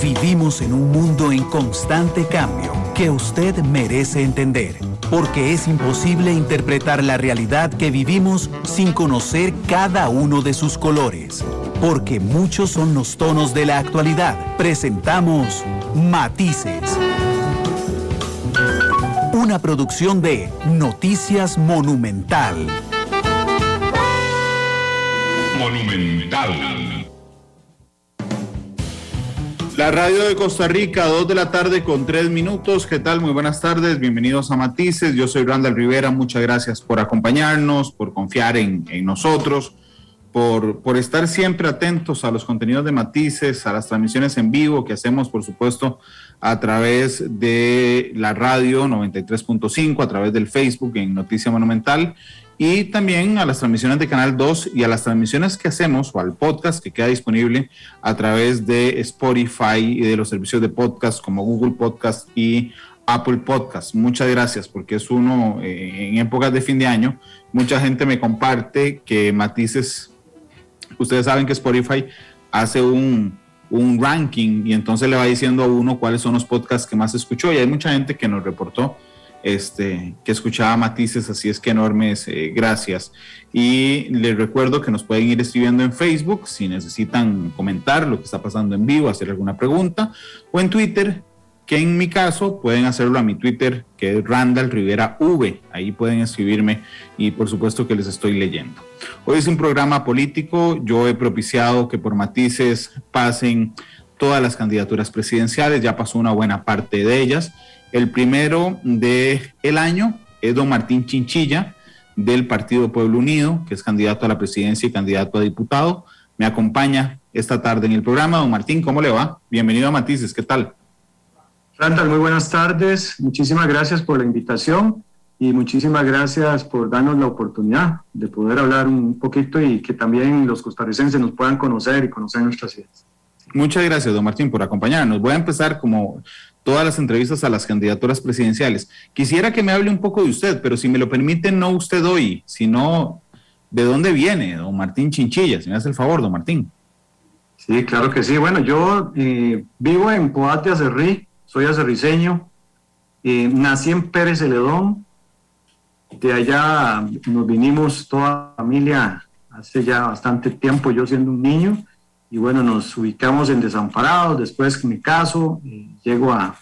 Vivimos en un mundo en constante cambio que usted merece entender, porque es imposible interpretar la realidad que vivimos sin conocer cada uno de sus colores. Porque muchos son los tonos de la actualidad. Presentamos Matices. Una producción de Noticias Monumental. La radio de Costa Rica, 2 de la tarde con 3 minutos. ¿Qué tal? Muy buenas tardes, bienvenidos a Matices. Yo soy Randall Rivera, muchas gracias por acompañarnos, por confiar en nosotros, por estar siempre atentos a los contenidos de Matices, a las transmisiones en vivo que hacemos, por supuesto, a través de la radio 93.5, a través del Facebook en Noticia Monumental, y también a las transmisiones de Canal 2 y a las transmisiones que hacemos o al podcast que queda disponible a través de Spotify y de los servicios de podcast como Google Podcast y Apple Podcast. Muchas gracias, porque es uno, en épocas de fin de año, mucha gente me comparte que Matices, ustedes saben que Spotify hace un ranking y entonces le va diciendo a uno cuáles son los podcasts que más escuchó, y hay mucha gente que nos reportó que escuchaba Matices, así es que enormes gracias. Y les recuerdo que nos pueden ir escribiendo en Facebook si necesitan comentar lo que está pasando en vivo, hacer alguna pregunta, o en Twitter, que en mi caso pueden hacerlo a mi Twitter, que es Randall Rivera V. Ahí pueden escribirme y por supuesto que les estoy leyendo. Hoy es un programa político. Yo he propiciado que por Matices pasen todas las candidaturas presidenciales. Ya pasó una buena parte de ellas. El primero del año es don Martín Chinchilla, del Partido Pueblo Unido, que es candidato a la presidencia y candidato a diputado. Me acompaña esta tarde en el programa. Don Martín, ¿cómo le va? Bienvenido a Matices, ¿qué tal? Randall, muy buenas tardes. Muchísimas gracias por la invitación y muchísimas gracias por darnos la oportunidad de poder hablar un poquito y que también los costarricenses nos puedan conocer y conocer nuestras ideas. Muchas gracias, don Martín, por acompañarnos. Voy a empezar como todas las entrevistas a las candidaturas presidenciales. Quisiera que me hable un poco de usted, pero si me lo permiten, no usted hoy, sino de dónde viene don Martín Chinchilla. Si me hace el favor, don Martín. Sí, claro que sí. Bueno, yo vivo en Poás de Acerrí, soy acerriceño, nací en Pérez Celedón, de allá nos vinimos toda la familia hace ya bastante tiempo, yo siendo un niño, y bueno, nos ubicamos en Desamparados. Después me caso, llego a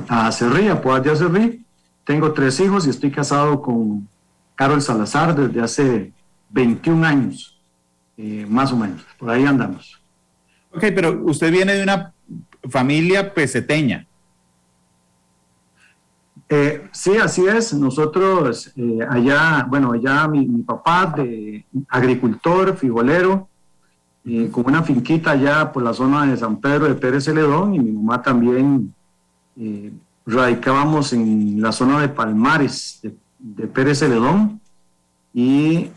Acerrí, a Poás de Acerrí. Tengo 3 hijos y estoy casado con Carol Salazar desde hace 21 años, más o menos, por ahí andamos. Ok, pero usted viene de una familia peseteña. Sí, así es. Nosotros allá mi papá de agricultor, frijolero, con una finquita allá por la zona de San Pedro de Pérez Celedón, y mi mamá también radicábamos en la zona de Palmares de Pérez Celedón, y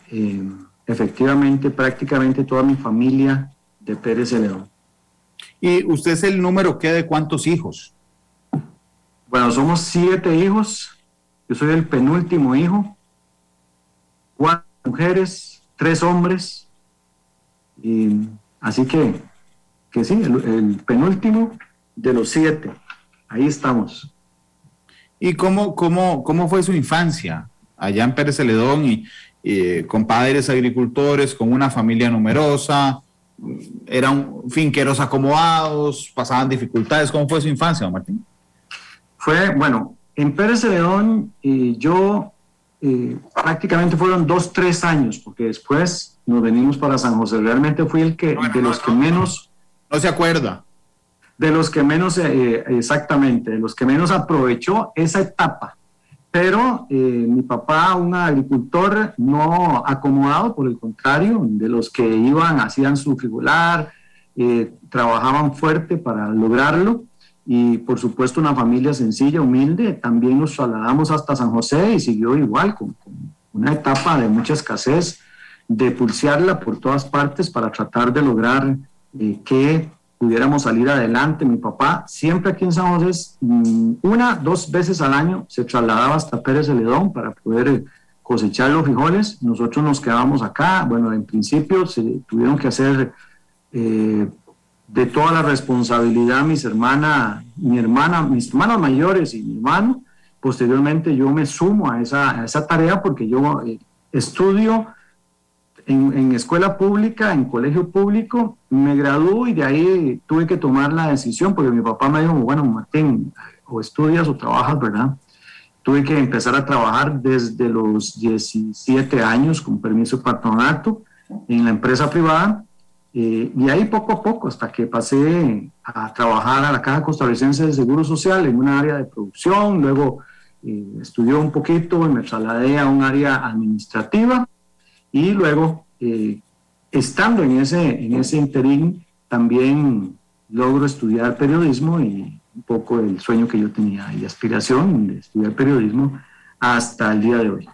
efectivamente prácticamente toda mi familia de Pérez Celedón. ¿Y usted es el número qué de cuántos hijos? Bueno, somos 7 hijos, yo soy el penúltimo hijo, 4 mujeres, 3 hombres. Y así que sí, el penúltimo de los 7, ahí estamos. ¿Y cómo fue su infancia allá en Pérez Celedón y con padres agricultores, con una familia numerosa? ¿Eran finqueros acomodados? ¿Pasaban dificultades? ¿Cómo fue su infancia, don Martín? Bueno, en Pérez Celedón yo prácticamente fueron 2-3 años, porque después nos venimos para San José. Realmente fui el que, de los que menos... ¿No se acuerda? De los que menos, exactamente, de los que menos aprovechó esa etapa. Pero mi papá, un agricultor no acomodado, por el contrario, de los que iban, hacían su frigolar, trabajaban fuerte para lograrlo. Y por supuesto una familia sencilla, humilde. También nos trasladamos hasta San José y siguió igual, con una etapa de mucha escasez, de pulsearla por todas partes para tratar de lograr que pudiéramos salir adelante. Mi papá siempre aquí en San José, 1-2 veces al año se trasladaba hasta Pérez Celedón para poder cosechar los frijoles. Nosotros nos quedábamos acá. Bueno, en principio se tuvieron que hacer de toda la responsabilidad mis hermanos mayores y mi hermano. Posteriormente yo me sumo a esa tarea porque yo estudio en escuela pública, en colegio público, me graduó y de ahí tuve que tomar la decisión porque mi papá me dijo, bueno, Martín, o estudias o trabajas, ¿verdad? Tuve que empezar a trabajar desde los 17 años con permiso de patronato en la empresa privada y ahí poco a poco hasta que pasé a trabajar a la Caja Costarricense de Seguro Social en una área de producción, luego estudié un poquito y me trasladé a un área administrativa y luego estando en ese interín también logro estudiar periodismo y un poco el sueño que yo tenía y aspiración de estudiar periodismo hasta el día de hoy.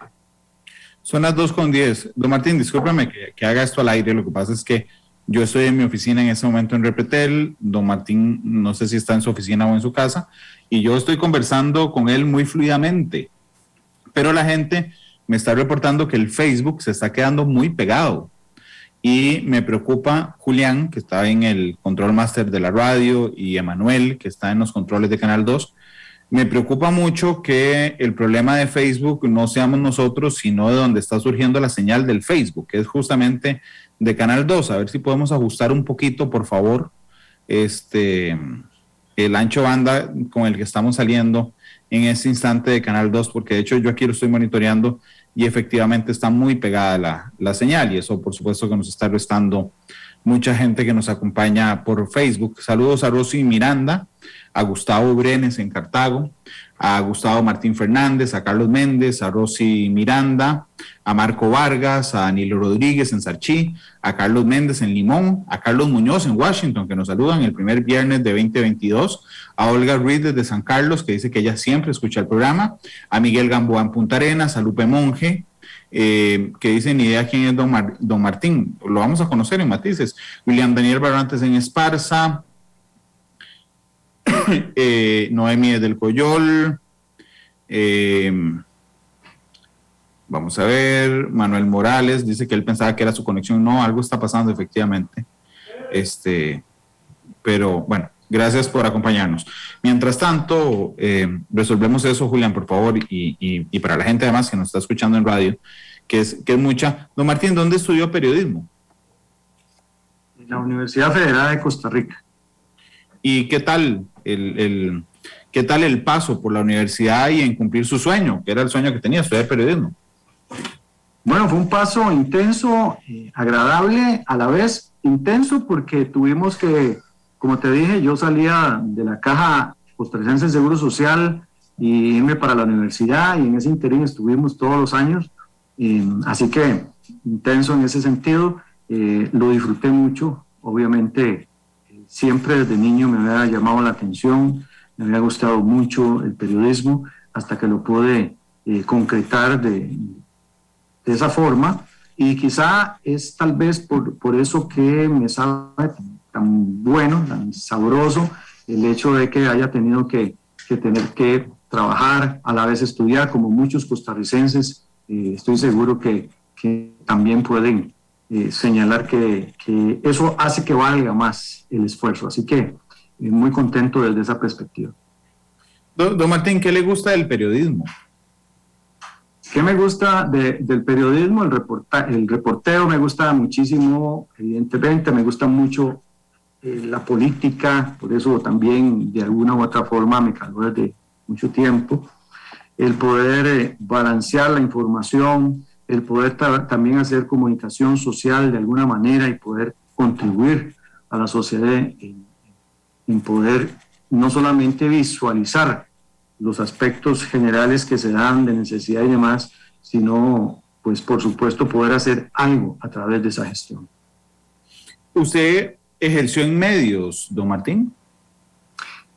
Son las 2:10. Don Martín, discúlpeme que haga esto al aire, lo que pasa es que yo estoy en mi oficina en ese momento en Repretel, don Martín no sé si está en su oficina o en su casa, y yo estoy conversando con él muy fluidamente, pero la gente me está reportando que el Facebook se está quedando muy pegado, y me preocupa Julián, que está en el control master de la radio, y Emanuel, que está en los controles de Canal 2, me preocupa mucho que el problema de Facebook no seamos nosotros, sino de donde está surgiendo la señal del Facebook, que es justamente de Canal 2. A ver si podemos ajustar un poquito, por favor, el ancho banda con el que estamos saliendo en este instante de Canal 2, porque de hecho yo aquí lo estoy monitoreando y efectivamente está muy pegada la señal, y eso por supuesto que nos está restando mucha gente que nos acompaña por Facebook. Saludos a Rosy Miranda, a Gustavo Brenes en Cartago, a Gustavo Martín Fernández, a Carlos Méndez, a Rosy Miranda, a Marco Vargas, a Danilo Rodríguez en Sarchí, a Carlos Méndez en Limón, a Carlos Muñoz en Washington, que nos saludan el primer viernes de 2022, a Olga Ruiz desde San Carlos, que dice que ella siempre escucha el programa, a Miguel Gamboa en Punta Arenas, a Lupe Monge, que dice ni idea quién es don Martín, lo vamos a conocer en Matices, William Daniel Barrantes en Esparza, Noemi desde el Coyol, vamos a ver, Manuel Morales dice que él pensaba que era su conexión, no, algo está pasando efectivamente, pero bueno, gracias por acompañarnos. Mientras tanto, resolvemos eso, Julián, por favor, y para la gente además que nos está escuchando en radio, que es mucha. Don Martín, ¿dónde estudió periodismo? En la Universidad Federal de Costa Rica. ¿Y qué tal qué tal el paso por la universidad y en cumplir su sueño, que era el sueño que tenía, estudiar periodismo? Bueno, fue un paso intenso, agradable, a la vez intenso porque tuvimos que, como te dije, yo salía de la Caja Costarricense de Seguro Social y irme para la universidad, y en ese interín estuvimos todos los años, así que intenso en ese sentido, lo disfruté mucho, obviamente siempre desde niño me había llamado la atención, me había gustado mucho el periodismo, hasta que lo pude concretar de esa forma, y quizá es tal vez por eso que me sabe tan bueno, tan sabroso, el hecho de que haya tenido que tener que trabajar, a la vez estudiar, como muchos costarricenses, estoy seguro que también pueden señalar que eso hace que valga más el esfuerzo, así que muy contento desde esa perspectiva. Don Martín, ¿qué le gusta del periodismo? ¿Qué me gusta del periodismo? El reporteo me gusta muchísimo, evidentemente, me gusta mucho la política, por eso también de alguna u otra forma me caló desde mucho tiempo. El poder balancear la información, el poder también hacer comunicación social de alguna manera y poder contribuir a la sociedad en poder no solamente visualizar los aspectos generales que se dan de necesidad y demás, sino, pues, por supuesto, poder hacer algo a través de esa gestión. ¿Usted ejerció en medios, don Martín?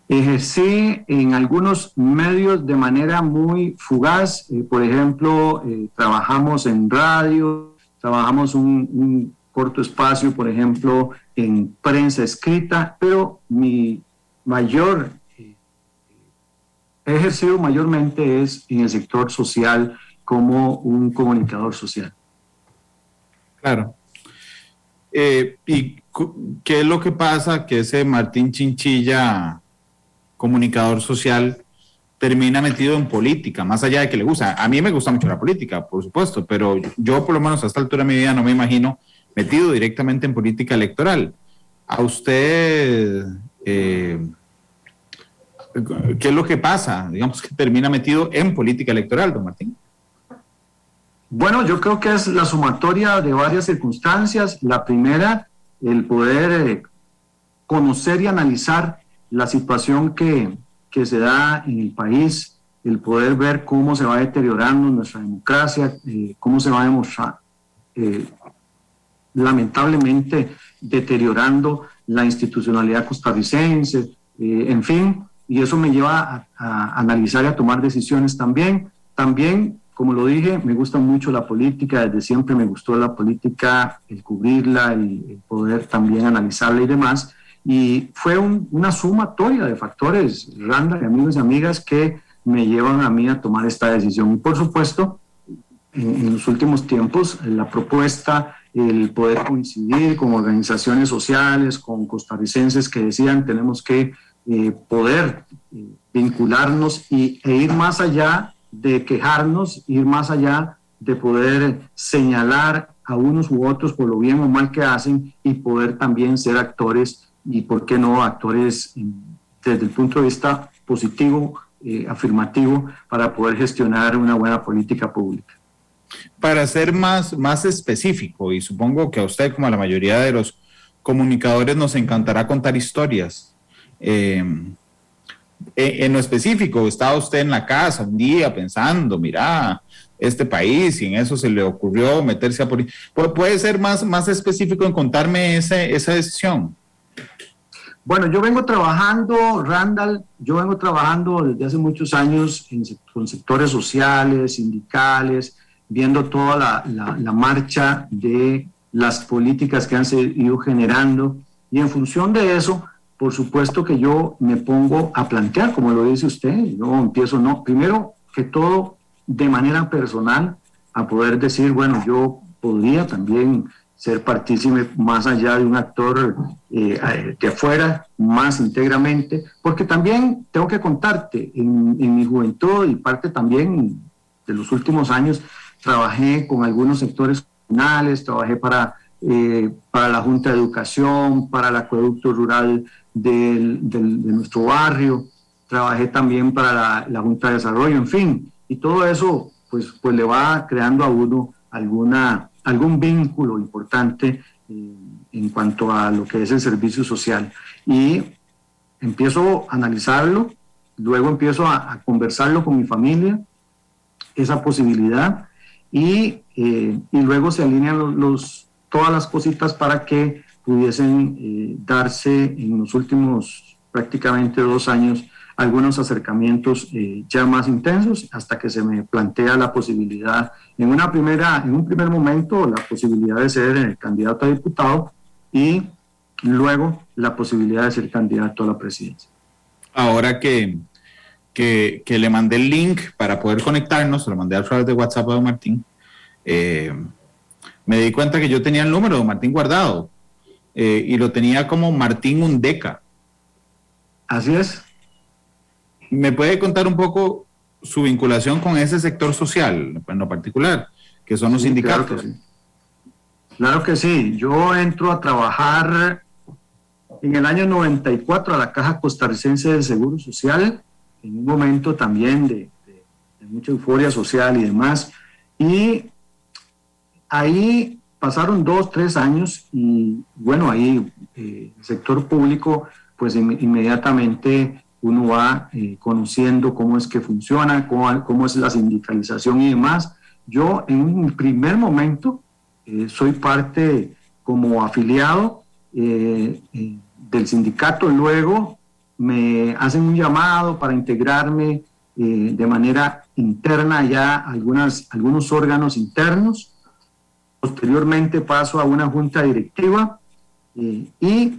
Ejercí en algunos medios de manera muy fugaz. Por ejemplo, trabajamos en radio, trabajamos un corto espacio, por ejemplo, en prensa escrita, pero mi mayor he ejercido mayormente es en el sector social como un comunicador social. Claro. Y ¿qué es lo que pasa? Que ese Martín Chinchilla, comunicador social, termina metido en política, más allá de que le gusta. A mí me gusta mucho la política, por supuesto, pero yo por lo menos a esta altura de mi vida no me imagino metido directamente en política electoral. ¿A usted qué es lo que pasa? Digamos que termina metido en política electoral, don Martín. Bueno, yo creo que es la sumatoria de varias circunstancias. La primera, el poder conocer y analizar la situación que se da en el país, el poder ver cómo se va deteriorando nuestra democracia, cómo se va a demostrar, lamentablemente, deteriorando la institucionalidad costarricense, en fin, y eso me lleva a analizar y a tomar decisiones también. También, como lo dije, me gusta mucho la política, desde siempre me gustó la política, el cubrirla, el poder también analizarla y demás. Y fue una sumatoria de factores, Randall, amigos y amigas, que me llevan a mí a tomar esta decisión. Y por supuesto, en los últimos tiempos, la propuesta, el poder coincidir con organizaciones sociales, con costarricenses que decían tenemos que poder vincularnos e ir más allá de quejarnos, ir más allá de poder señalar a unos u otros por lo bien o mal que hacen y poder también ser actores y, ¿por qué no?, actores desde el punto de vista positivo, afirmativo, para poder gestionar una buena política pública. Para ser más específico, y supongo que a usted, como a la mayoría de los comunicadores, nos encantará contar historias. En lo específico, ¿estaba usted en la casa un día pensando, mira, este país, y en eso se le ocurrió meterse a política? ¿Puede ser más específico en contarme esa decisión? Bueno, yo vengo trabajando, Randall, desde hace muchos años con sectores sociales, sindicales, viendo toda la marcha de las políticas que han ido generando, y en función de eso, por supuesto que yo me pongo a plantear, como lo dice usted, yo empiezo, primero que todo, de manera personal, a poder decir, bueno, yo podría también ser partícipe más allá de un actor de afuera, más íntegramente, porque también tengo que contarte, en mi juventud y parte también de los últimos años, trabajé con algunos sectores comunales, trabajé para la Junta de Educación, para el acueducto rural de nuestro barrio, trabajé también para la Junta de Desarrollo, en fin, y todo eso pues le va creando a uno algún vínculo importante en cuanto a lo que es el servicio social. Y empiezo a analizarlo, luego empiezo a conversarlo con mi familia, esa posibilidad, y luego se alinean todas las cositas para que pudiesen darse en los últimos prácticamente 2 años algunos acercamientos ya más intensos, hasta que se me plantea la posibilidad, en un primer momento, la posibilidad de ser candidato a diputado y luego la posibilidad de ser candidato a la presidencia. Ahora que le mandé el link para poder conectarnos, se lo mandé a través de WhatsApp a don Martín, me di cuenta que yo tenía el número de don Martín guardado y lo tenía como Martín Undeca. Así es. ¿Me puede contar un poco su vinculación con ese sector social, en lo particular, que son los sindicatos? Claro que sí. Claro que sí. Yo entro a trabajar en el año 94 a la Caja Costarricense de Seguro Social, en un momento también de mucha euforia social y demás. Y ahí pasaron 2, 3 años y bueno, ahí el sector público, pues inmediatamente uno va conociendo cómo es que funciona, cómo es la sindicalización y demás. Yo en un primer momento soy parte como afiliado del sindicato, luego me hacen un llamado para integrarme de manera interna ya a algunos órganos internos. Posteriormente paso a una junta directiva y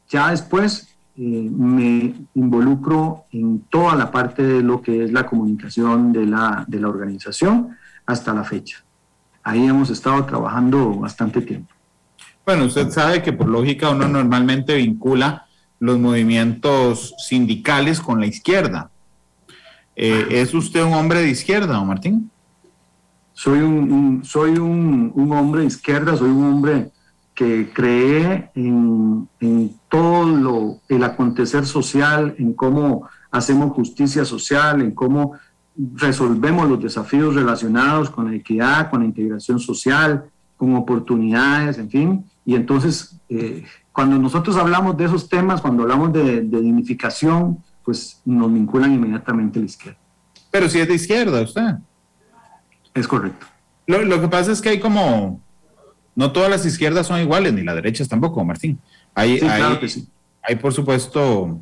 ya después me involucro en toda la parte de lo que es la comunicación de la organización hasta la fecha. Ahí hemos estado trabajando bastante tiempo. Bueno, usted sabe que por lógica uno normalmente vincula los movimientos sindicales con la izquierda. ¿Es usted un hombre de izquierda, don Martín? Soy un hombre de izquierda, soy un hombre que cree en todo el acontecer social, en cómo hacemos justicia social, en cómo resolvemos los desafíos relacionados con la equidad, con la integración social, con oportunidades, en fin. Y entonces, cuando nosotros hablamos de esos temas, cuando hablamos de dignificación, pues nos vinculan inmediatamente a la izquierda. Pero si es de izquierda usted. Es correcto. Lo que pasa es que hay como... No todas las izquierdas son iguales, ni las derechas tampoco, Martín. Claro que sí. Hay, por supuesto...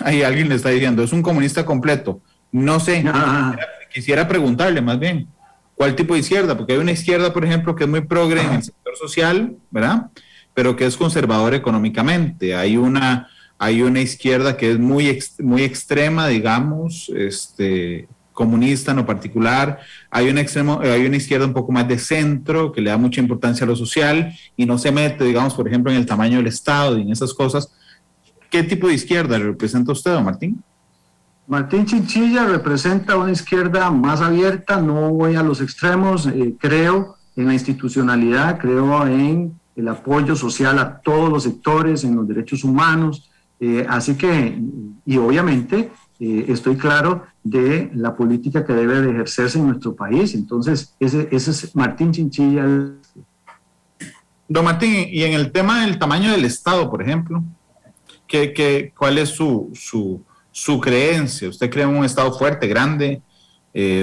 Ahí alguien le está diciendo, es un comunista completo. No sé, quisiera preguntarle más bien, ¿cuál tipo de izquierda? Porque hay una izquierda, por ejemplo, que es muy progre en el sector social, ¿verdad? Pero que es conservadora económicamente. Hay una izquierda que es muy extrema, digamos, comunista en lo particular. Hay una izquierda un poco más de centro, que le da mucha importancia a lo social y no se mete, digamos, por ejemplo, en el tamaño del Estado y en esas cosas. ¿Qué tipo de izquierda le representa usted, don Martín? Martín Chinchilla representa una izquierda más abierta, no voy a los extremos, creo en la institucionalidad, creo en el apoyo social a todos los sectores, en los derechos humanos, así que, y obviamente estoy claro de la política que debe de ejercerse en nuestro país, entonces ese es Martín Chinchilla. Don Martín, y en el tema del tamaño del Estado, por ejemplo, ¿cuál es su creencia? ¿Usted cree en un Estado fuerte, grande,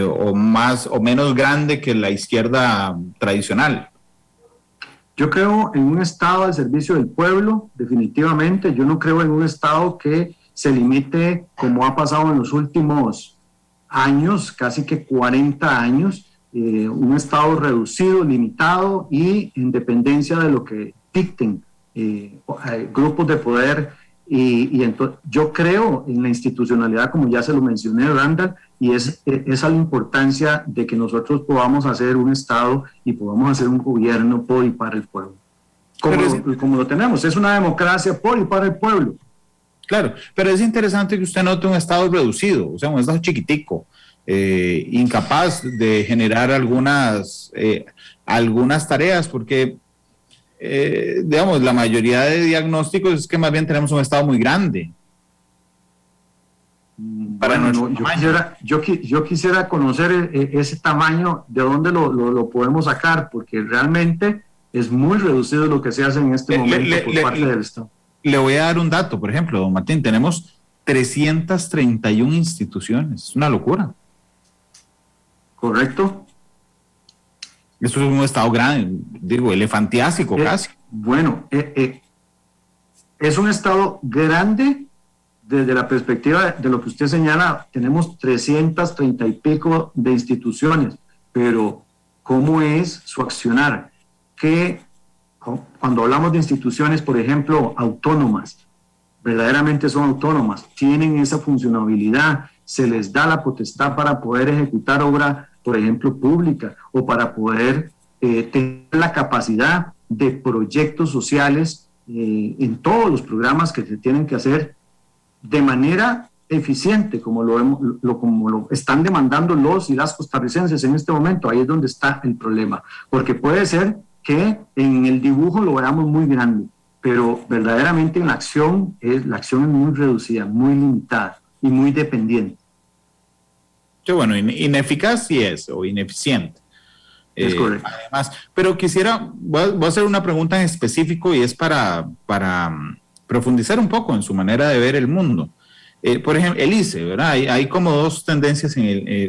o más o menos grande que la izquierda tradicional? Yo creo en un Estado al servicio del pueblo, definitivamente. Yo no creo en un Estado que se limite, como ha pasado en los últimos años, casi que 40 años, un Estado reducido, limitado y en dependencia de lo que dicten grupos de poder. Y entonces, yo creo en la institucionalidad, como ya se lo mencioné, Randall, y esa es la importancia de que nosotros podamos hacer un Estado y podamos hacer un gobierno por y para el pueblo. Como lo tenemos, es una democracia por y para el pueblo. Claro, pero es interesante que usted note un Estado reducido, o sea, un Estado chiquitico, incapaz de generar algunas tareas, porque... digamos, la mayoría de diagnósticos es que más bien tenemos un Estado muy grande. Yo quisiera conocer ese tamaño, de dónde lo podemos sacar, porque realmente es muy reducido lo que se hace en este momento por parte del Estado. Le voy a dar un dato, por ejemplo, don Martín, tenemos 331 instituciones, es una locura. ¿Correcto? Eso es un Estado grande, digo, elefantiásico casi. Bueno, es un Estado grande desde la perspectiva de lo que usted señala. Tenemos 330 y pico de instituciones, pero ¿cómo es su accionar? Que cuando hablamos de instituciones, por ejemplo, autónomas, verdaderamente son autónomas, tienen esa funcionabilidad, se les da la potestad para poder ejecutar obra, por ejemplo, pública, o para poder tener la capacidad de proyectos sociales en todos los programas que se tienen que hacer de manera eficiente, como lo están demandando los y las costarricenses en este momento. Ahí es donde está el problema, porque puede ser que en el dibujo lo veamos muy grande, pero verdaderamente en la acción es muy reducida, muy limitada y muy dependiente. Sí, bueno, ineficaz sí es, o ineficiente. Es correcto. Además, pero voy a hacer una pregunta en específico y es para profundizar un poco en su manera de ver el mundo. Por ejemplo, el ICE, ¿verdad? Hay como dos tendencias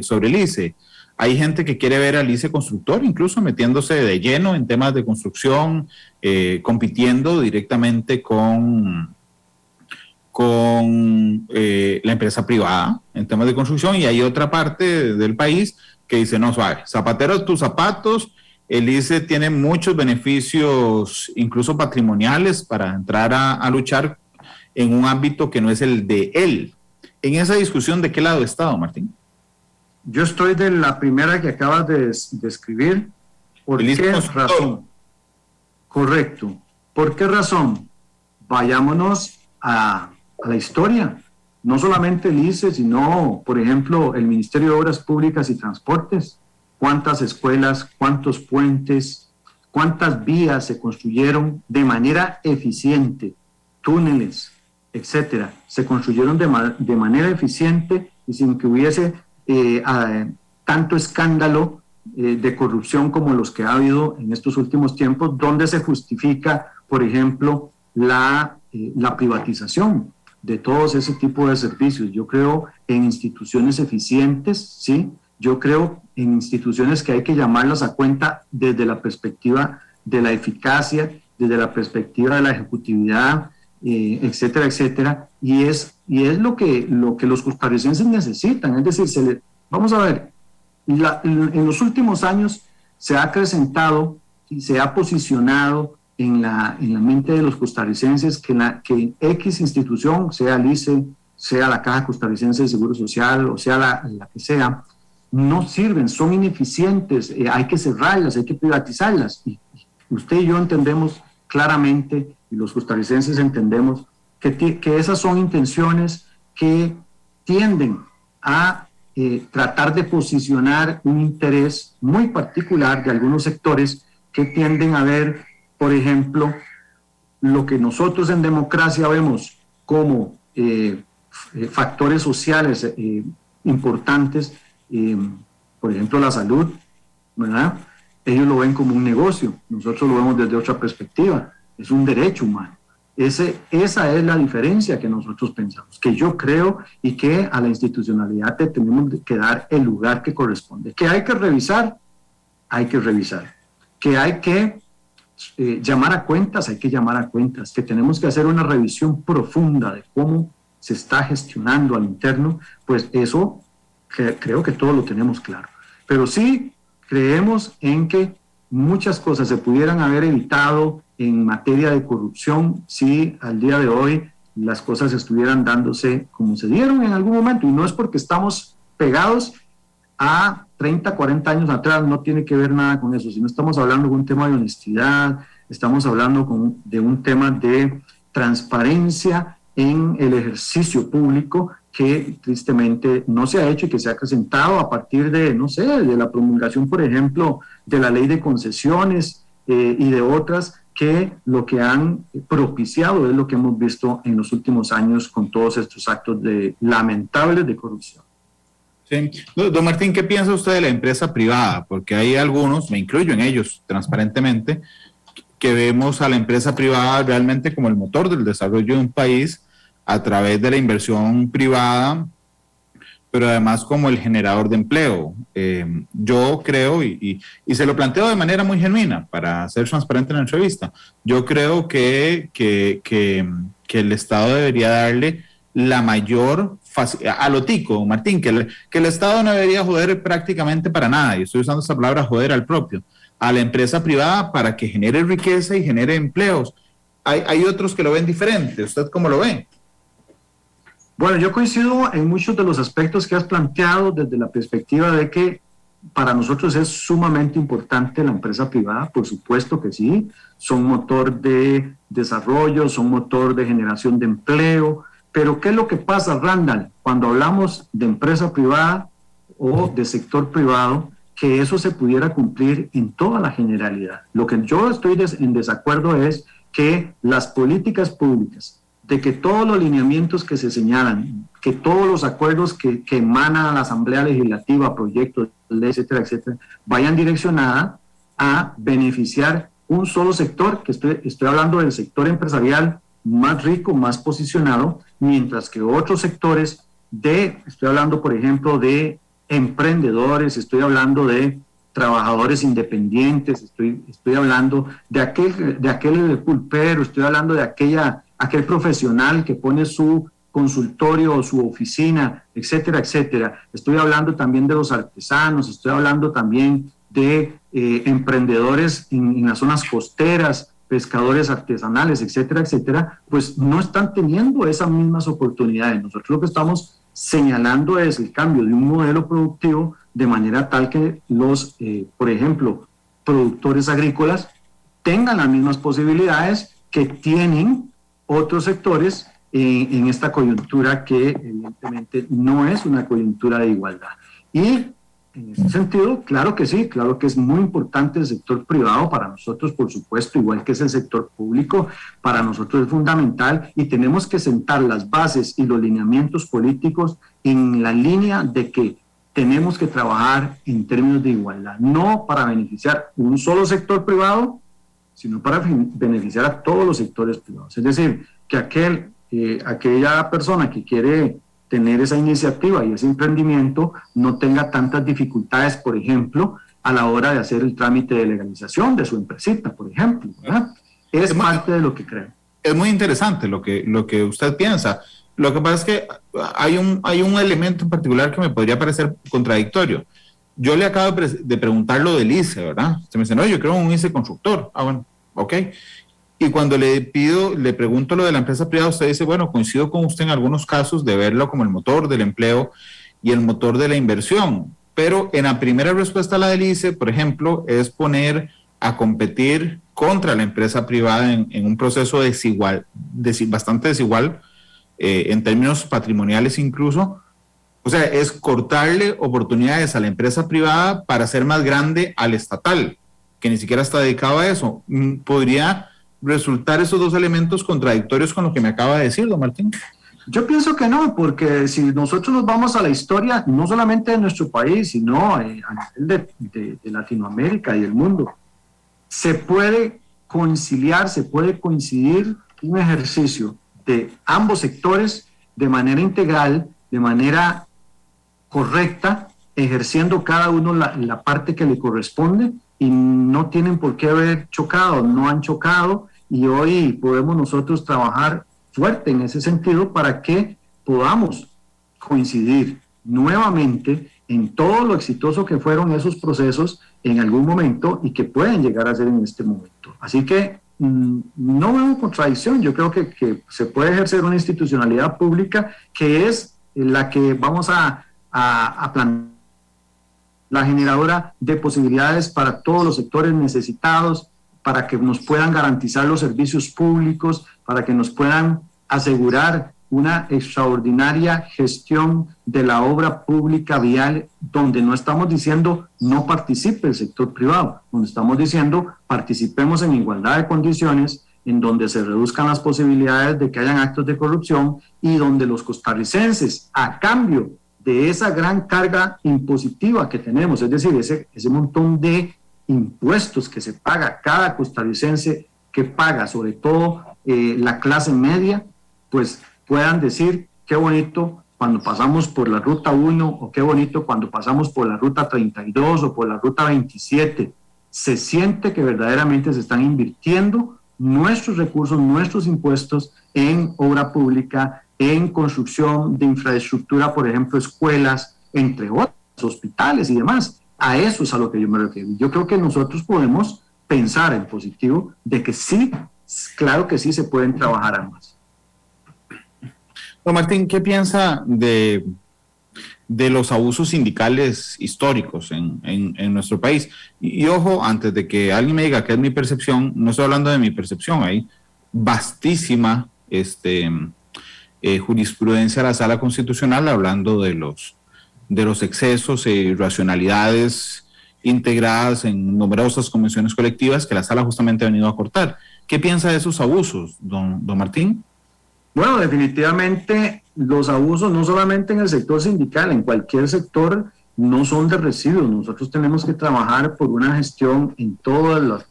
sobre el ICE. Hay gente que quiere ver al ICE constructor, incluso metiéndose de lleno en temas de construcción, compitiendo directamente con la empresa privada en temas de construcción, y hay otra parte del país que dice, no, suave, zapatero tus zapatos, el ICE tiene muchos beneficios, incluso patrimoniales, para entrar a luchar en un ámbito que no es el de él. En esa discusión, ¿de qué lado ha estado, Martín? Yo estoy de la primera que acabas de escribir. ¿Por qué razón? Correcto. ¿Por qué razón? Vayámonos a la historia. No solamente el ICE, sino, por ejemplo, el Ministerio de Obras Públicas y Transportes. ¿Cuántas escuelas, cuántos puentes, cuántas vías se construyeron de manera eficiente? Túneles, etcétera. Se construyeron de manera eficiente y sin que hubiese tanto escándalo de corrupción como los que ha habido en estos últimos tiempos, donde se justifica, por ejemplo, la privatización de todos ese tipo de servicios. Yo creo en instituciones eficientes, ¿sí? Yo creo en instituciones que hay que llamarlas a cuenta desde la perspectiva de la eficacia, desde la perspectiva de la ejecutividad, etcétera, etcétera. Y es lo que los costarricenses necesitan. Es decir, vamos a ver, en los últimos años se ha acrecentado y se ha posicionado en la mente de los costarricenses que X institución, sea el ICE, sea la Caja Costarricense de Seguro Social, o sea la que sea, no sirven, son ineficientes, hay que cerrarlas, hay que privatizarlas. Y usted y yo entendemos claramente, y los costarricenses entendemos, que esas son intenciones que tienden a tratar de posicionar un interés muy particular de algunos sectores que tienden a ver, por ejemplo, lo que nosotros en democracia vemos como factores sociales importantes, por ejemplo la salud, ¿verdad? Ellos lo ven como un negocio, nosotros lo vemos desde otra perspectiva, es un derecho humano. Esa es la diferencia que nosotros pensamos, que yo creo y que a la institucionalidad le tenemos que dar el lugar que corresponde. Que hay que revisar, que hay que llamar a cuentas, hay que llamar a cuentas, que tenemos que hacer una revisión profunda de cómo se está gestionando al interno, pues eso creo que todo lo tenemos claro. Pero sí creemos en que muchas cosas se pudieran haber evitado en materia de corrupción si al día de hoy las cosas estuvieran dándose como se dieron en algún momento, y no es porque estamos pegados a 30, 40 años atrás, no tiene que ver nada con eso, sino estamos hablando de un tema de honestidad, estamos hablando de un tema de transparencia en el ejercicio público que tristemente no se ha hecho y que se ha acrecentado a partir de, no sé, de la promulgación, por ejemplo, de la ley de concesiones y de otras que lo que han propiciado es lo que hemos visto en los últimos años con todos estos actos lamentables de corrupción. Sí. Don Martín, ¿qué piensa usted de la empresa privada? Porque hay algunos, me incluyo en ellos transparentemente, que vemos a la empresa privada realmente como el motor del desarrollo de un país a través de la inversión privada, pero además como el generador de empleo. Yo creo, y se lo planteo de manera muy genuina para ser transparente en la entrevista, yo creo que el Estado debería darle la mayor facilidad, a lo tico, Martín, que el Estado no debería joder prácticamente para nada, y estoy usando esa palabra joder al propio, a la empresa privada para que genere riqueza y genere empleos. Hay otros que lo ven diferente. ¿Usted cómo lo ve? Bueno, yo coincido en muchos de los aspectos que has planteado desde la perspectiva de que para nosotros es sumamente importante la empresa privada, por supuesto que sí, son motor de desarrollo, son motor de generación de empleo, pero ¿qué es lo que pasa, Randall, cuando hablamos de empresa privada o de sector privado, que eso se pudiera cumplir en toda la generalidad? Lo que yo estoy en desacuerdo es que las políticas públicas, de que todos los lineamientos que se señalan, que todos los acuerdos que emanan a la Asamblea Legislativa, proyectos, leyes, etcétera, etcétera, vayan direccionadas a beneficiar un solo sector, que estoy hablando del sector empresarial más rico, más posicionado, mientras que otros sectores estoy hablando, por ejemplo, de emprendedores, estoy hablando de trabajadores independientes, estoy hablando de aquel pulpero, estoy hablando de aquel profesional que pone su consultorio o su oficina, etcétera, etcétera. Estoy hablando también de los artesanos, estoy hablando también de emprendedores en las zonas costeras, pescadores artesanales, etcétera, etcétera, pues no están teniendo esas mismas oportunidades. Nosotros lo que estamos señalando es el cambio de un modelo productivo de manera tal que los, por ejemplo, productores agrícolas tengan las mismas posibilidades que tienen otros sectores en esta coyuntura que evidentemente no es una coyuntura de igualdad. Y en ese sentido, claro que sí, claro que es muy importante el sector privado para nosotros, por supuesto, igual que es el sector público, para nosotros es fundamental y tenemos que sentar las bases y los lineamientos políticos en la línea de que tenemos que trabajar en términos de igualdad, no para beneficiar un solo sector privado, sino para beneficiar a todos los sectores privados. Es decir, que aquella persona que quiere tener esa iniciativa y ese emprendimiento no tenga tantas dificultades, por ejemplo, a la hora de hacer el trámite de legalización de su empresita, por ejemplo, ¿verdad? Es parte de lo que creo. Es muy interesante lo que usted piensa. Lo que pasa es que hay un elemento en particular que me podría parecer contradictorio. Yo le acabo de preguntar lo del ICE, ¿verdad? Usted me dice, no, yo creo un ICE constructor. Ah, bueno, ok. Y cuando le pregunto lo de la empresa privada, usted dice, bueno, coincido con usted en algunos casos de verlo como el motor del empleo y el motor de la inversión. Pero en la primera respuesta a la del ICE, por ejemplo, es poner a competir contra la empresa privada en un proceso bastante desigual, en términos patrimoniales incluso. O sea, es cortarle oportunidades a la empresa privada para hacer más grande al estatal, que ni siquiera está dedicado a eso. ¿Podría resultar esos dos elementos contradictorios con lo que me acaba de decir, don Martín? Yo pienso que no, porque si nosotros nos vamos a la historia, no solamente de nuestro país, sino a nivel de Latinoamérica y del mundo, se puede conciliar, se puede coincidir un ejercicio de ambos sectores de manera integral, de manera correcta, ejerciendo cada uno la parte que le corresponde, y no tienen por qué haber chocado, no han chocado, y hoy podemos nosotros trabajar fuerte en ese sentido para que podamos coincidir nuevamente en todo lo exitoso que fueron esos procesos en algún momento y que pueden llegar a ser en este momento. Así que no veo contradicción. Yo creo que se puede ejercer una institucionalidad pública que es la que vamos a plantear, la generadora de posibilidades para todos los sectores necesitados, para que nos puedan garantizar los servicios públicos, para que nos puedan asegurar una extraordinaria gestión de la obra pública vial, donde no estamos diciendo no participe el sector privado, donde estamos diciendo participemos en igualdad de condiciones, en donde se reduzcan las posibilidades de que hayan actos de corrupción y donde los costarricenses, a cambio de esa gran carga impositiva que tenemos, es decir, ese montón de impuestos que se paga cada costarricense, que paga sobre todo la clase media, pues puedan decir qué bonito cuando pasamos por la ruta 1 o qué bonito cuando pasamos por la ruta 32 o por la ruta 27. Se siente que verdaderamente se están invirtiendo nuestros recursos, nuestros impuestos en obra pública, en construcción de infraestructura, por ejemplo, escuelas, entre otros, hospitales y demás. A eso es a lo que yo me refiero. Yo creo que nosotros podemos pensar en positivo de que sí, claro que sí se pueden trabajar ambas. Don Martín, ¿qué piensa de los abusos sindicales históricos en nuestro país? Y ojo, antes de que alguien me diga que es mi percepción, no estoy hablando de mi percepción, hay vastísima jurisprudencia de la Sala Constitucional hablando de los excesos e irracionalidades integradas en numerosas convenciones colectivas que la Sala justamente ha venido a cortar. ¿Qué piensa de esos abusos, don Martín? Bueno, definitivamente los abusos no solamente en el sector sindical, en cualquier sector no son de residuos. Nosotros tenemos que trabajar por una gestión en todas las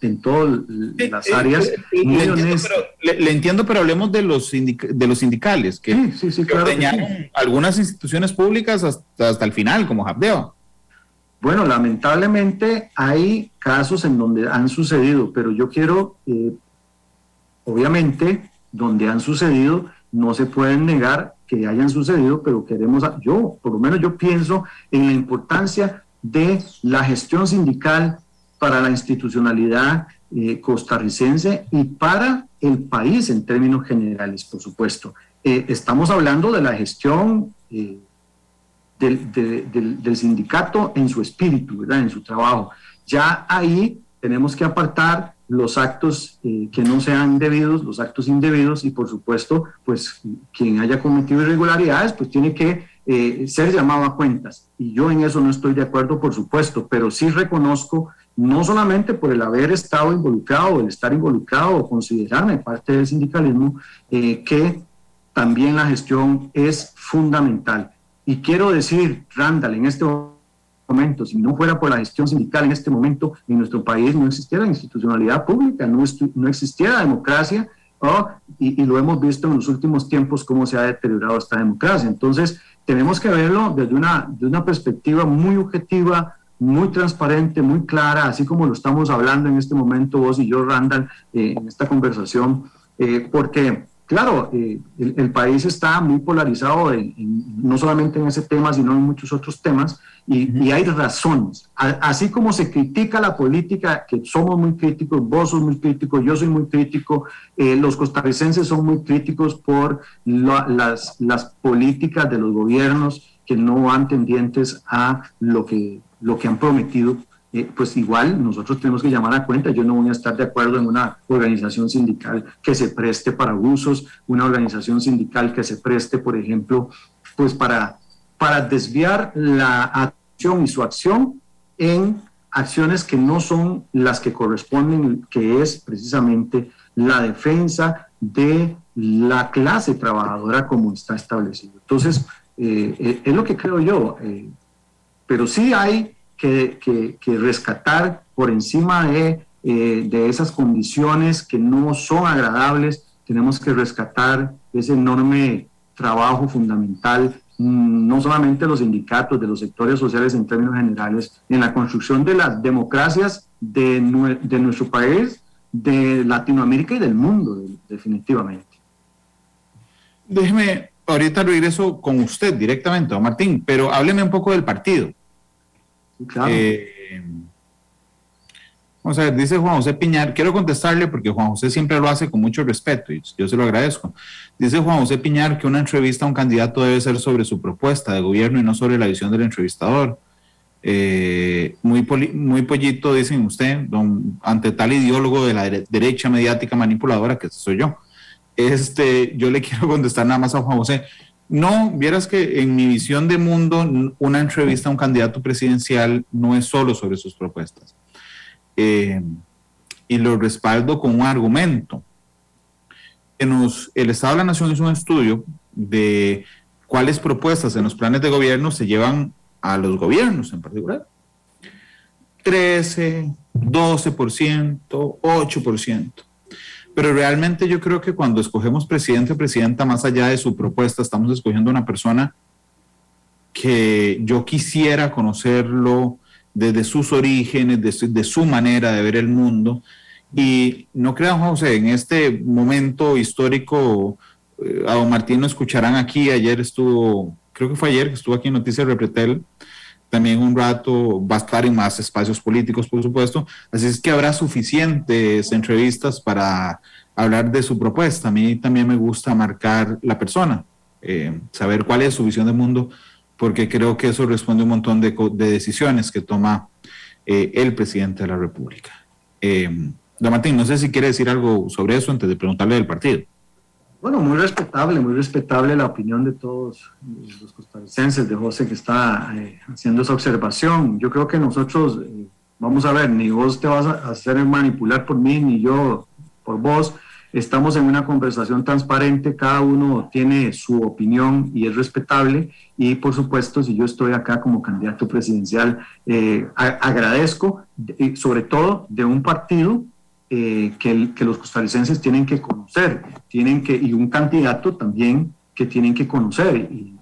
áreas. Le entiendo, pero hablemos de los sindicales, que sí, claro que algunas instituciones públicas hasta el final, como Habdeba. Bueno, lamentablemente hay casos en donde han sucedido, pero yo quiero, obviamente, donde han sucedido, no se pueden negar que hayan sucedido, pero por lo menos yo pienso en la importancia de la gestión sindical para la institucionalidad costarricense y para el país en términos generales, por supuesto. Estamos hablando de la gestión del sindicato en su espíritu, ¿verdad? En su trabajo. Ya ahí tenemos que apartar los actos que no sean debidos, los actos indebidos, y por supuesto, pues quien haya cometido irregularidades, pues tiene que ser llamado a cuentas. Y yo en eso no estoy de acuerdo, por supuesto, pero sí reconozco, no solamente por el haber estado involucrado, el estar involucrado o considerarme parte del sindicalismo, que también la gestión es fundamental. Y quiero decir, Randall, en este momento, si no fuera por la gestión sindical en este momento, en nuestro país no existiera institucionalidad pública, no existiera democracia, y lo hemos visto en los últimos tiempos cómo se ha deteriorado esta democracia. Entonces, tenemos que verlo desde una perspectiva muy objetiva, muy transparente, muy clara, así como lo estamos hablando en este momento vos y yo, Randall, en esta conversación, porque, claro, el país está muy polarizado, no solamente en ese tema, sino en muchos otros temas, y hay razones. Así como se critica la política, que somos muy críticos, vos sos muy crítico, yo soy muy crítico, los costarricenses son muy críticos por las políticas de los gobiernos que no van tendientes a lo que han prometido. Pues igual nosotros tenemos que llamar a cuenta. Yo no voy a estar de acuerdo en una organización sindical que se preste para abusos, una organización sindical que se preste, por ejemplo, pues para desviar la atención y su acción en acciones que no son las que corresponden, que es precisamente la defensa de la clase trabajadora como está establecido. Entonces, es lo que creo yo, pero sí hay que rescatar por encima de esas condiciones que no son agradables. Tenemos que rescatar ese enorme trabajo fundamental, no solamente de los sindicatos, de los sectores sociales en términos generales, en la construcción de las democracias de nuestro país, de Latinoamérica y del mundo, definitivamente. Déjeme, ahorita regreso con usted directamente, don Martín, pero hábleme un poco del partido. Claro. Vamos a ver, dice Juan José Piñar, quiero contestarle porque Juan José siempre lo hace con mucho respeto y yo se lo agradezco. Dice Juan José Piñar que una entrevista a un candidato debe ser sobre su propuesta de gobierno y no sobre la visión del entrevistador. Muy pollito, dicen usted, ante tal ideólogo de la derecha mediática manipuladora, que soy yo. Yo le quiero contestar nada más a Juan José. No, vieras que en mi visión de mundo, una entrevista a un candidato presidencial no es solo sobre sus propuestas. Y lo respaldo con un argumento. El Estado de la Nación hizo un estudio de cuáles propuestas en los planes de gobierno se llevan a los gobiernos en particular. 13, 12%, 8%. Pero realmente yo creo que cuando escogemos presidente o presidenta, más allá de su propuesta, estamos escogiendo una persona que yo quisiera conocerlo desde sus orígenes, de su manera de ver el mundo. Y no crean, José, en este momento histórico, a don Martín lo escucharán aquí. Ayer estuvo, creo que fue ayer que estuvo aquí en Noticias Repretel, también un rato, va a estar en más espacios políticos, por supuesto, así es que habrá suficientes entrevistas para hablar de su propuesta. A mí también me gusta marcar la persona, saber cuál es su visión del mundo, porque creo que eso responde a un montón de decisiones que toma el presidente de la República. Don Martín, no sé si quiere decir algo sobre eso antes de preguntarle del partido. Bueno, muy respetable la opinión de todos los costarricenses, de José que está haciendo esa observación. Yo creo que nosotros, vamos a ver, ni vos te vas a hacer manipular por mí, ni yo por vos. Estamos en una conversación transparente, cada uno tiene su opinión y es respetable. Y por supuesto, si yo estoy acá como candidato presidencial, agradezco, sobre todo de un partido que los costarricenses tienen que conocer, y un candidato también que tienen que conocer. Y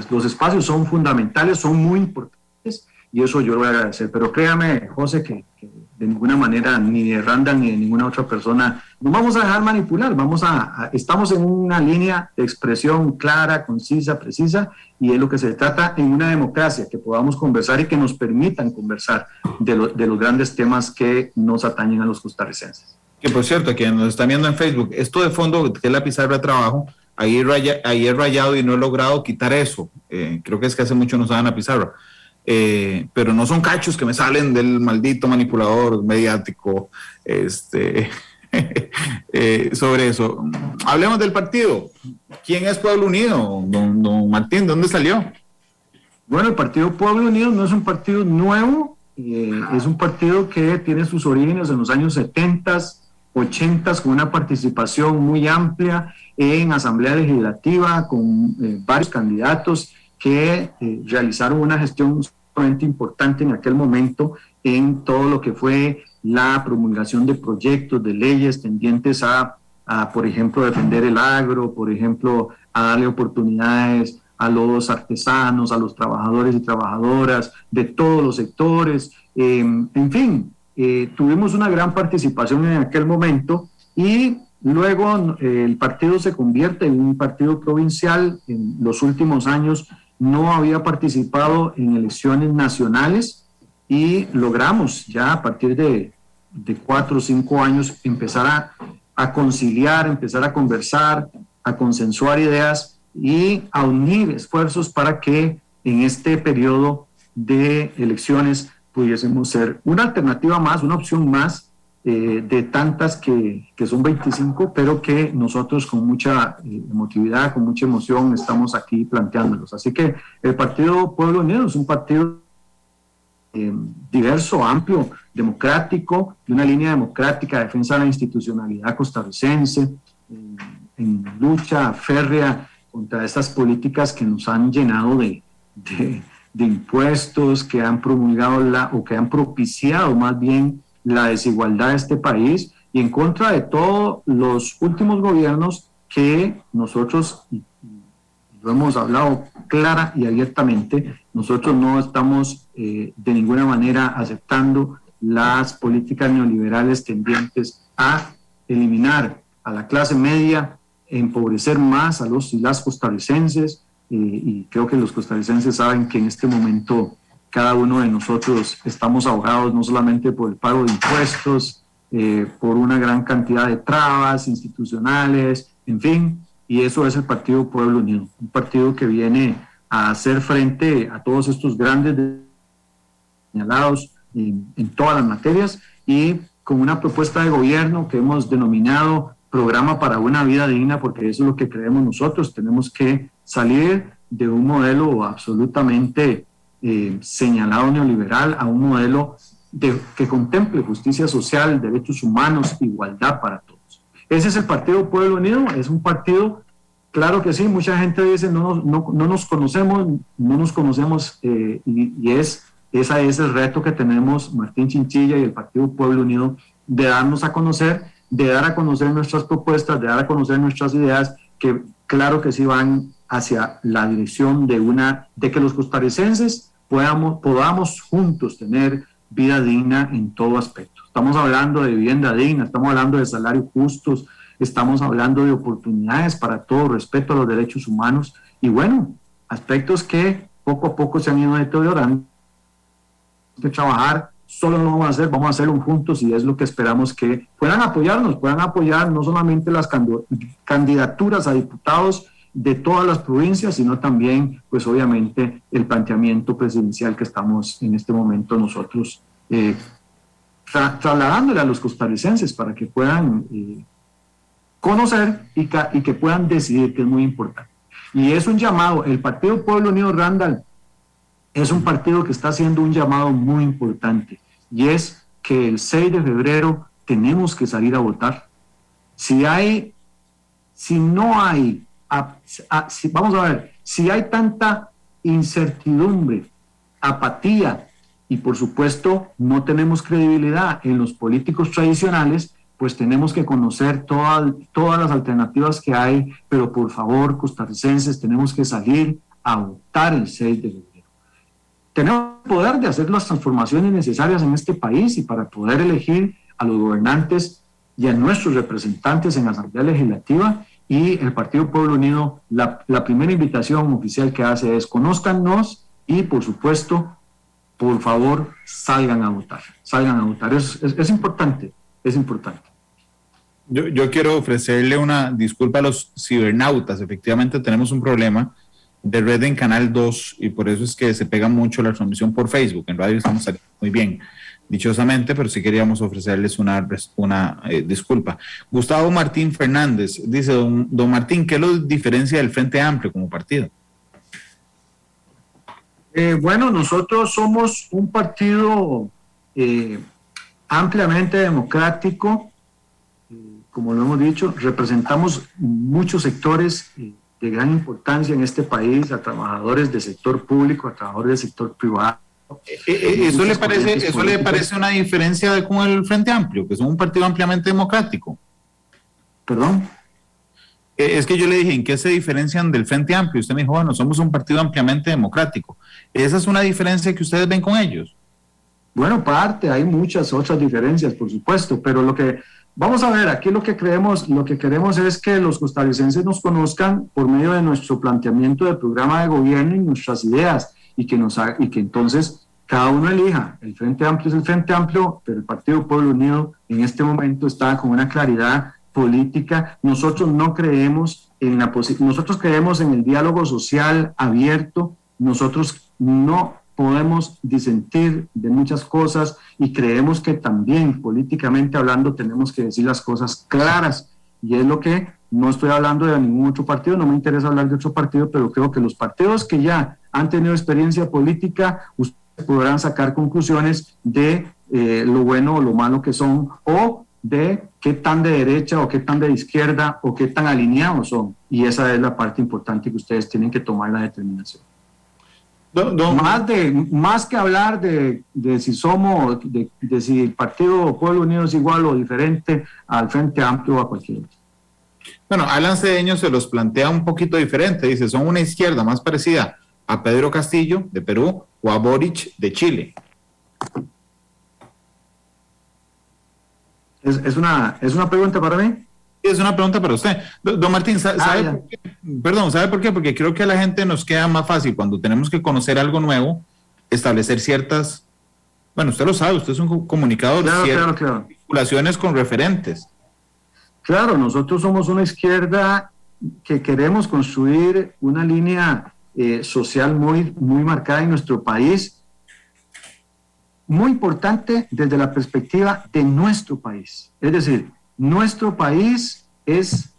los espacios son fundamentales, son muy importantes, y eso yo lo voy a agradecer. Pero créame, José, que de ninguna manera, ni de Randall ni de ninguna otra persona, nos vamos a dejar manipular. Estamos en una línea de expresión clara, concisa, precisa, y es lo que se trata en una democracia, que podamos conversar y que nos permitan conversar de los grandes temas que nos atañen a los costarricenses. Que por cierto, quienes nos están viendo en Facebook, esto de fondo, que es la pizarra de trabajo, ahí he rayado y no he logrado quitar eso. Creo que es que hace mucho no usaban la pizarra. pero no son cachos que me salen del maldito manipulador mediático sobre eso. Hablemos del partido. ¿Quién es Pueblo Unido, don Martín? ¿De dónde salió? Bueno, el Partido Pueblo Unido no es un partido nuevo, es un partido que tiene sus orígenes en los años 70, 80, con una participación muy amplia en Asamblea Legislativa, con varios candidatos que realizaron una gestión sumamente importante en aquel momento en todo lo que fue la promulgación de proyectos, de leyes tendientes a, por ejemplo, defender el agro, por ejemplo, a darle oportunidades a los artesanos, a los trabajadores y trabajadoras de todos los sectores. En fin, tuvimos una gran participación en aquel momento y luego el partido se convierte en un partido provincial. En los últimos años no había participado en elecciones nacionales y logramos ya a partir de 4 o 5 años empezar a conciliar, empezar a conversar, a consensuar ideas y a unir esfuerzos para que en este periodo de elecciones pudiésemos ser una alternativa más, una opción más de tantas que son 25, pero que nosotros con mucha emotividad, con mucha emoción estamos aquí planteándolos. Así que el Partido Pueblo Unido es un partido diverso, amplio, democrático, de una línea democrática de defensa de la institucionalidad costarricense, en lucha férrea contra estas políticas que nos han llenado de impuestos, que han promulgado o que han propiciado más bien la desigualdad de este país, y en contra de todos los últimos gobiernos que nosotros, y lo hemos hablado clara y abiertamente, nosotros no estamos de ninguna manera aceptando las políticas neoliberales tendientes a eliminar a la clase media, empobrecer más a los y las costarricenses, y creo que los costarricenses saben que en este momento cada uno de nosotros estamos ahogados no solamente por el pago de impuestos, por una gran cantidad de trabas institucionales, en fin, y eso es el Partido Pueblo Unido, un partido que viene a hacer frente a todos estos grandes señalados en todas las materias, y con una propuesta de gobierno que hemos denominado Programa para una Vida Digna, porque eso es lo que creemos nosotros. Tenemos que salir de un modelo absolutamente señalado neoliberal a un modelo que contemple justicia social, derechos humanos, igualdad para todos. Ese es el Partido Pueblo Unido. Es un partido, claro que sí, mucha gente dice no nos conocemos, y ese es el reto que tenemos Martín Chinchilla y el Partido Pueblo Unido, de darnos a conocer, de dar a conocer nuestras propuestas, de dar a conocer nuestras ideas, que claro que sí van hacia la dirección de que los costarricenses podamos juntos tener vida digna en todo aspecto. Estamos hablando de vivienda digna, estamos hablando de salarios justos, estamos hablando de oportunidades para todo, respeto a los derechos humanos, y bueno, aspectos que poco a poco se han ido deteriorando. Hay que trabajar. Solo no lo vamos a hacerlo juntos, y es lo que esperamos que puedan apoyar no solamente las candidaturas a diputados de todas las provincias, sino también, pues obviamente, el planteamiento presidencial que estamos en este momento nosotros trasladándole a los costarricenses para que puedan conocer y que puedan decidir, que es muy importante. Y es un llamado, el Partido Pueblo Unido, Randall, es un partido que está haciendo un llamado muy importante, y es que el 6 de febrero tenemos que salir a votar. Si hay tanta incertidumbre, apatía, y por supuesto no tenemos credibilidad en los políticos tradicionales, pues tenemos que conocer todas las alternativas que hay, pero por favor, costarricenses, tenemos que salir a votar el 6 de febrero. Tenemos el poder de hacer las transformaciones necesarias en este país, y para poder elegir a los gobernantes y a nuestros representantes en la Asamblea Legislativa, y el Partido Pueblo Unido, la primera invitación oficial que hace es: conózcannos y, por supuesto, por favor, salgan a votar. Es importante, es importante. Yo quiero ofrecerle una disculpa a los cibernautas. Efectivamente tenemos un problema de red en Canal 2 y por eso es que se pega mucho la transmisión por Facebook. En radio estamos saliendo muy bien, dichosamente, pero sí queríamos ofrecerles una disculpa. Gustavo Martín Fernández dice, don Martín, ¿qué lo diferencia del Frente Amplio como partido? Bueno, nosotros somos un partido ampliamente democrático, como lo hemos dicho, representamos muchos sectores de gran importancia en este país, a trabajadores del sector público, a trabajadores del sector privado. ¿Eso le parece una diferencia con el Frente Amplio, que es un partido ampliamente democrático? ¿Perdón? Es que yo le dije, ¿en qué se diferencian del Frente Amplio? Usted me dijo, bueno, somos un partido ampliamente democrático. ¿Esa es una diferencia que ustedes ven con ellos? Bueno, hay muchas otras diferencias, por supuesto, pero vamos a ver, aquí lo que queremos es que los costarricenses nos conozcan por medio de nuestro planteamiento de programa de gobierno y nuestras ideas, y que entonces cada uno elija. El Frente Amplio es el Frente Amplio, pero el Partido Pueblo Unido en este momento está con una claridad política. Nosotros no creemos nosotros creemos en el diálogo social abierto, nosotros no podemos disentir de muchas cosas y creemos que también políticamente hablando tenemos que decir las cosas claras, y es lo que no estoy hablando de ningún otro partido, no me interesa hablar de otro partido, pero creo que los partidos que ya han tenido experiencia política, ustedes podrán sacar conclusiones de lo bueno o lo malo que son, o de qué tan de derecha o qué tan de izquierda o qué tan alineados son, y esa es la parte importante que ustedes tienen que tomar la determinación. Más que hablar de si somos, de si el Partido Pueblo Unido es igual o diferente al Frente Amplio o a cualquier otro. Bueno, Alan Cedeño se los plantea un poquito diferente, dice, son una izquierda más parecida a Pedro Castillo de Perú o a Boric de Chile. ¿Es una pregunta para mí? Sí, es una pregunta para usted. Don Martín, ¿sabe por qué? Perdón, ¿sabe por qué? Porque creo que a la gente nos queda más fácil cuando tenemos que conocer algo nuevo, establecer ciertas, bueno, usted lo sabe, usted es un comunicador, claro. Vinculaciones con referentes. Claro, nosotros somos una izquierda que queremos construir una línea social muy, muy marcada en nuestro país, muy importante desde la perspectiva de nuestro país. Es decir, nuestro país es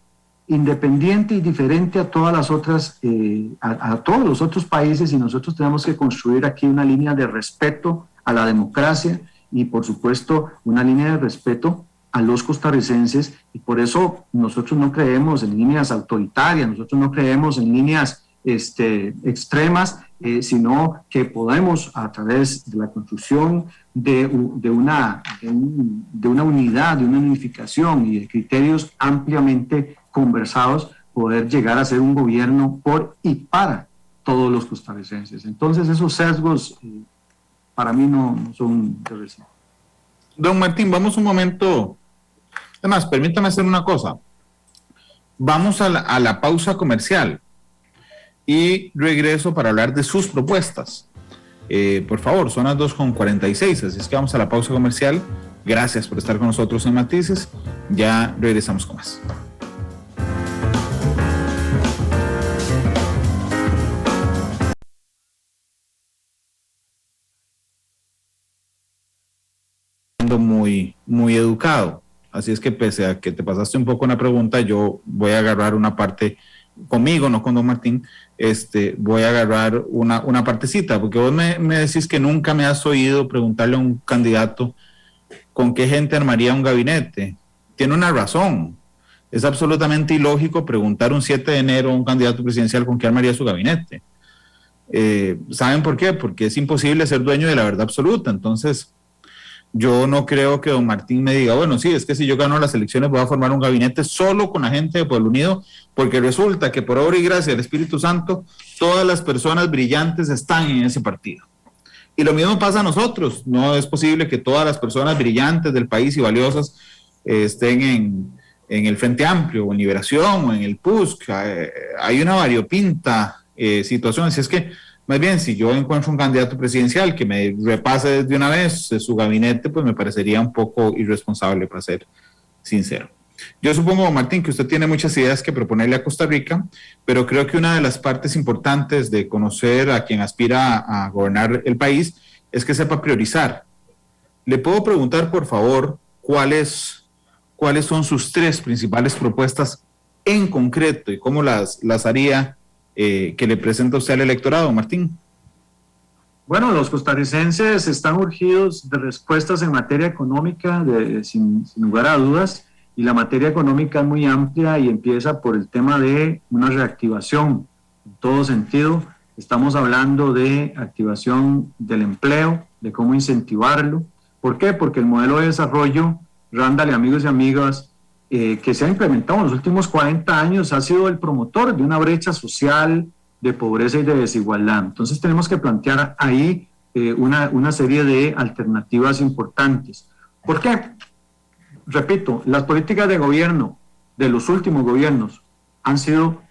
independiente y diferente a todas las otras, a todos los otros países, y nosotros tenemos que construir aquí una línea de respeto a la democracia y, por supuesto, una línea de respeto a los costarricenses, y por eso nosotros no creemos en líneas autoritarias, nosotros no creemos en líneas extremas, sino que podemos, a través de la construcción de una unidad, de una unificación y de criterios ampliamente conversados, poder llegar a ser un gobierno por y para todos los costarricenses. Entonces esos sesgos para mí no son de recibo. Don Martín, vamos un momento, además, permítame hacer una cosa, vamos a la pausa comercial y regreso para hablar de sus propuestas. Por favor, son las 2:46, así es que vamos a la pausa comercial. Gracias por estar con nosotros en Matices. Ya regresamos con más. Muy, muy educado. Así es que pese a que te pasaste un poco una pregunta, yo voy a agarrar una parte conmigo, no con don Martín, voy a agarrar una partecita, porque vos me decís que nunca me has oído preguntarle a un candidato con qué gente armaría un gabinete. Tiene una razón. Es absolutamente ilógico preguntar un 7 de enero a un candidato presidencial con qué armaría su gabinete. ¿Saben por qué? Porque es imposible ser dueño de la verdad absoluta. Entonces, yo no creo que don Martín me diga, bueno, sí, es que si yo gano las elecciones voy a formar un gabinete solo con la gente de Pueblo Unido, porque resulta que por obra y gracia del Espíritu Santo, todas las personas brillantes están en ese partido. Y lo mismo pasa a nosotros. No es posible que todas las personas brillantes del país y valiosas estén en el Frente Amplio, o en Liberación, o en el PUSC. Hay una variopinta situación, así es que más bien, si yo encuentro un candidato presidencial que me repase desde una vez su gabinete, pues me parecería un poco irresponsable, para ser sincero. Yo supongo, Martín, que usted tiene muchas ideas que proponerle a Costa Rica, pero creo que una de las partes importantes de conocer a quien aspira a gobernar el país es que sepa priorizar. ¿Le puedo preguntar, por favor, cuáles son sus 3 principales propuestas en concreto y cómo las haría que le presenta usted al electorado, Martín? Bueno, los costarricenses están urgidos de respuestas en materia económica, sin lugar a dudas, y la materia económica es muy amplia y empieza por el tema de una reactivación en todo sentido. Estamos hablando de activación del empleo, de cómo incentivarlo. ¿Por qué? Porque el modelo de desarrollo, Randall y amigos y amigas, que se ha implementado en los últimos 40 años, ha sido el promotor de una brecha social, de pobreza y de desigualdad. Entonces tenemos que plantear ahí una serie de alternativas importantes. ¿Por qué? Repito, las políticas de gobierno de los últimos gobiernos han sido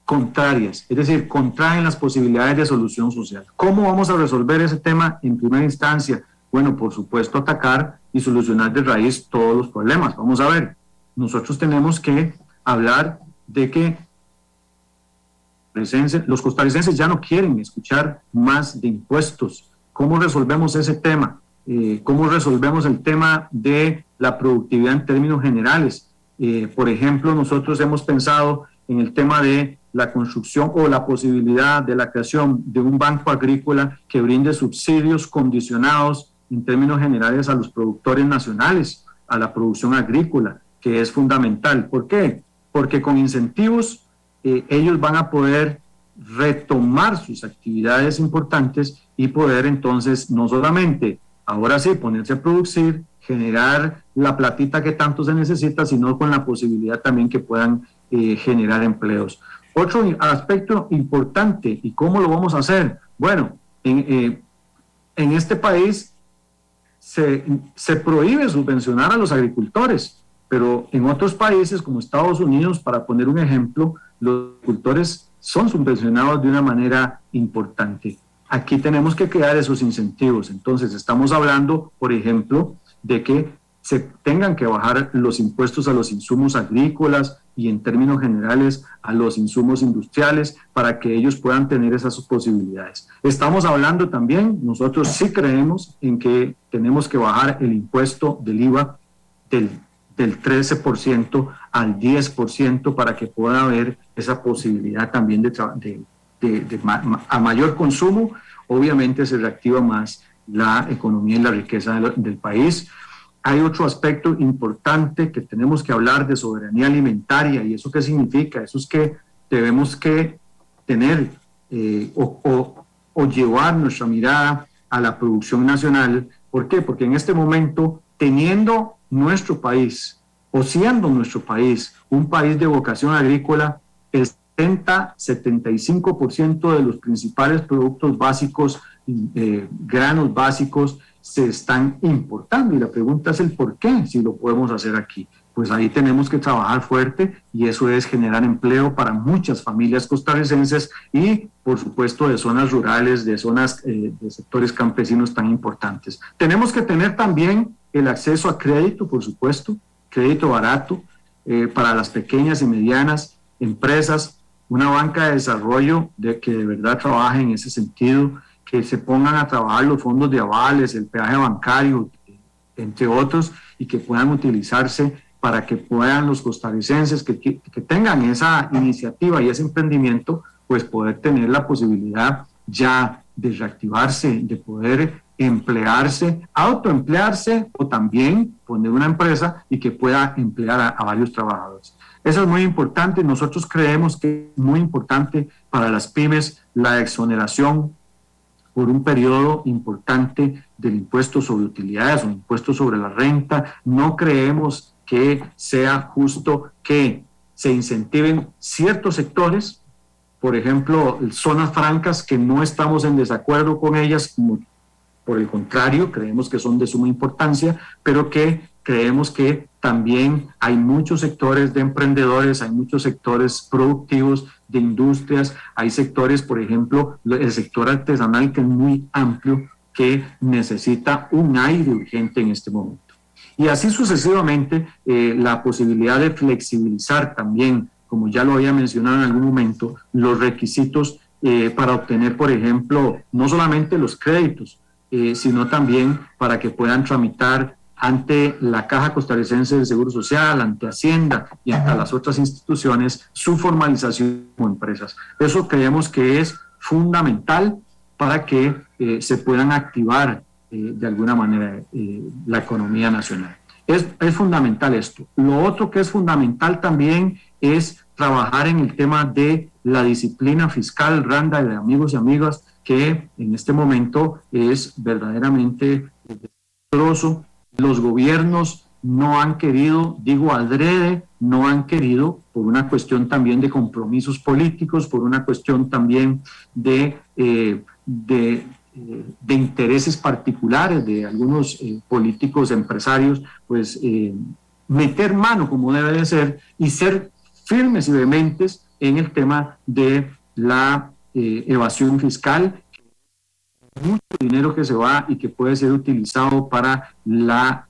contrarias, es decir, contraen las posibilidades de solución social. ¿Cómo vamos a resolver ese tema en primera instancia? Bueno, por supuesto, atacar y solucionar de raíz todos los problemas. Vamos a ver, nosotros tenemos que hablar de que los costarricenses ya no quieren escuchar más de impuestos. ¿Cómo resolvemos ese tema? ¿Cómo resolvemos el tema de la productividad en términos generales? Por ejemplo, nosotros hemos pensado en el tema de la construcción o la posibilidad de la creación de un banco agrícola que brinde subsidios condicionados en términos generales a los productores nacionales, a la producción agrícola, que es fundamental. ¿Por qué? Porque con incentivos ellos van a poder retomar sus actividades importantes y poder entonces no solamente, ahora sí, ponerse a producir, generar la platita que tanto se necesita, sino con la posibilidad también que puedan generar empleos. Otro aspecto importante, ¿y cómo lo vamos a hacer? Bueno, en este país se prohíbe subvencionar a los agricultores, pero en otros países como Estados Unidos, para poner un ejemplo, los agricultores son subvencionados de una manera importante. Aquí tenemos que crear esos incentivos. Entonces, estamos hablando, por ejemplo, de que se tengan que bajar los impuestos a los insumos agrícolas y en términos generales a los insumos industriales para que ellos puedan tener esas posibilidades. Estamos hablando también, nosotros sí creemos en que tenemos que bajar el impuesto del IVA del 13% al 10% para que pueda haber esa posibilidad también a mayor consumo. Obviamente se reactiva más la economía y la riqueza del país. Hay otro aspecto importante que tenemos que hablar de soberanía alimentaria. ¿Y eso qué significa? Eso es que debemos que tener o llevar nuestra mirada a la producción nacional. ¿Por qué? Porque en este momento, teniendo nuestro país o siendo nuestro país un país de vocación agrícola, el 75% de los principales productos básicos, granos básicos, se están importando, y la pregunta es el por qué, si lo podemos hacer aquí. Pues ahí tenemos que trabajar fuerte, y eso es generar empleo para muchas familias costarricenses y, por supuesto, de zonas rurales, de zonas de sectores campesinos tan importantes. Tenemos que tener también el acceso a crédito, por supuesto, crédito barato para las pequeñas y medianas empresas, una banca de desarrollo que de verdad trabaje en ese sentido, que se pongan a trabajar los fondos de avales, el peaje bancario, entre otros, y que puedan utilizarse para que puedan los costarricenses que tengan esa iniciativa y ese emprendimiento, pues poder tener la posibilidad ya de reactivarse, de poder emplearse, autoemplearse o también poner una empresa y que pueda emplear a varios trabajadores. Eso es muy importante. Nosotros creemos que es muy importante para las pymes la exoneración por un periodo importante del impuesto sobre utilidades o impuesto sobre la renta. No creemos que sea justo que se incentiven ciertos sectores, por ejemplo, zonas francas, que no estamos en desacuerdo con ellas, por el contrario, creemos que son de suma importancia, pero que creemos que también hay muchos sectores de emprendedores, hay muchos sectores productivos de industrias, hay sectores, por ejemplo, el sector artesanal, que es muy amplio, que necesita un aire urgente en este momento. Y así sucesivamente, la posibilidad de flexibilizar también, como ya lo había mencionado en algún momento, los requisitos para obtener, por ejemplo, no solamente los créditos, sino también para que puedan tramitar ante la Caja Costarricense de Seguro Social, ante Hacienda y ante las otras instituciones su formalización como empresas. Eso creemos que es fundamental para que se puedan activar de alguna manera la economía nacional. Es fundamental esto. Lo otro que es fundamental también es trabajar en el tema de la disciplina fiscal, Randa, de amigos y amigas, que en este momento es verdaderamente desastroso. Los gobiernos no han querido, digo adrede, no han querido, por una cuestión también de compromisos políticos, por una cuestión también de intereses particulares de algunos políticos, empresarios, pues meter mano como debe de ser y ser firmes y vehementes en el tema de la evasión fiscal. Mucho dinero que se va y que puede ser utilizado para la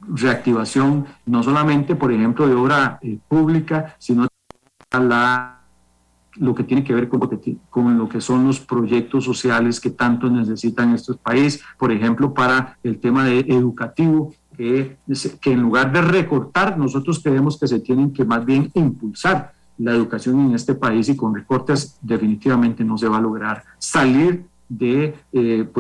reactivación, no solamente, por ejemplo, de obra pública, sino para lo que tiene que ver con lo que son los proyectos sociales que tanto necesitan estos países, por ejemplo, para el tema educativo, que en lugar de recortar, nosotros creemos que se tienen que más bien impulsar la educación en este país, y con recortes definitivamente no se va a lograr salir de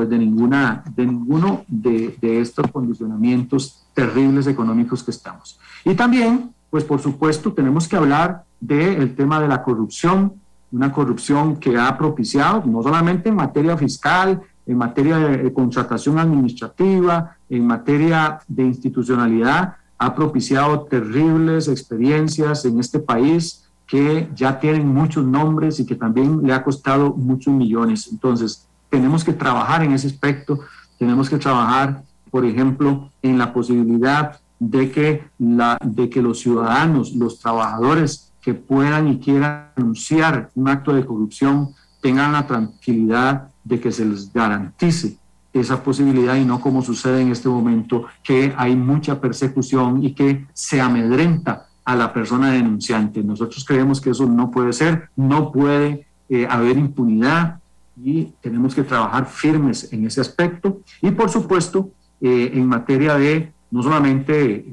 ninguno de estos condicionamientos terribles económicos que estamos. Y también, pues por supuesto, tenemos que hablar del tema de la corrupción, una corrupción que ha propiciado, no solamente en materia fiscal, en materia de contratación administrativa, en materia de institucionalidad, ha propiciado terribles experiencias en este país que ya tienen muchos nombres y que también le ha costado muchos millones. Entonces, tenemos que trabajar en ese aspecto, tenemos que trabajar, por ejemplo, en la posibilidad de que los ciudadanos, los trabajadores que puedan y quieran denunciar un acto de corrupción tengan la tranquilidad de que se les garantice esa posibilidad, y no como sucede en este momento, que hay mucha persecución y que se amedrenta a la persona denunciante. Nosotros creemos que eso no puede ser, no puede haber impunidad, y tenemos que trabajar firmes en ese aspecto. Y por supuesto, en materia de no solamente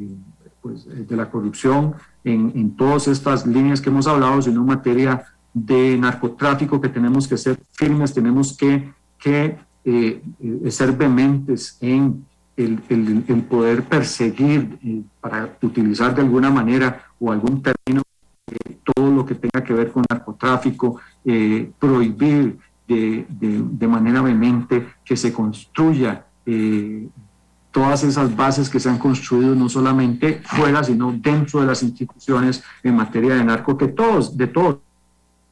de la corrupción en todas estas líneas que hemos hablado, sino en materia de narcotráfico, que tenemos que ser firmes, tenemos que ser vehementes en el poder perseguir, para utilizar de alguna manera o algún término, todo lo que tenga que ver con narcotráfico, prohibir de manera vehemente que se construya todas esas bases que se han construido no solamente fuera, sino dentro de las instituciones en materia de narco, que todos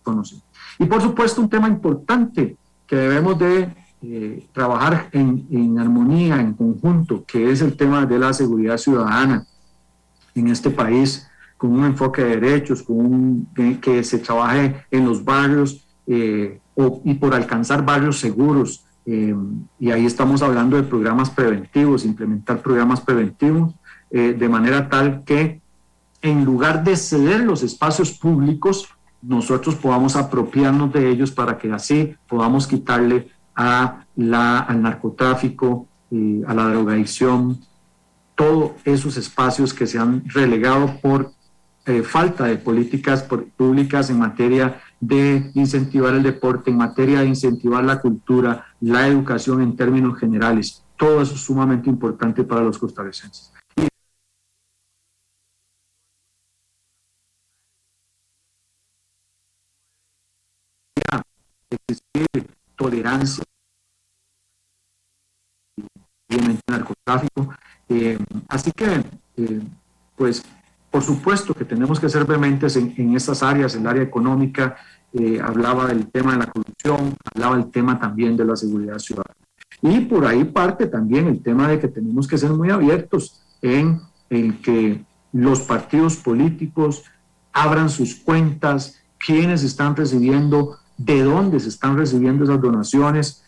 conocen. Y por supuesto, un tema importante que debemos de trabajar en armonía, en conjunto, que es el tema de la seguridad ciudadana en este país, con un enfoque de derechos, que se trabaje en los barrios y por alcanzar barrios seguros. Y ahí estamos hablando de programas preventivos, implementar programas preventivos de manera tal que, en lugar de ceder los espacios públicos, nosotros podamos apropiarnos de ellos para que así podamos quitarle al narcotráfico, a la drogadicción, todos esos espacios que se han relegado por falta de políticas públicas en materia de incentivar el deporte, en materia de incentivar la cultura, la educación en términos generales. Todo eso es sumamente importante para los costarricenses. Existir tolerancia y el narcotráfico. Así que, pues, por supuesto que tenemos que ser vehementes en estas áreas, en el área económica. Hablaba del tema de la corrupción, hablaba del tema también de la seguridad ciudadana. Y por ahí parte también el tema de que tenemos que ser muy abiertos en el que los partidos políticos abran sus cuentas, quiénes están recibiendo, de dónde se están recibiendo esas donaciones,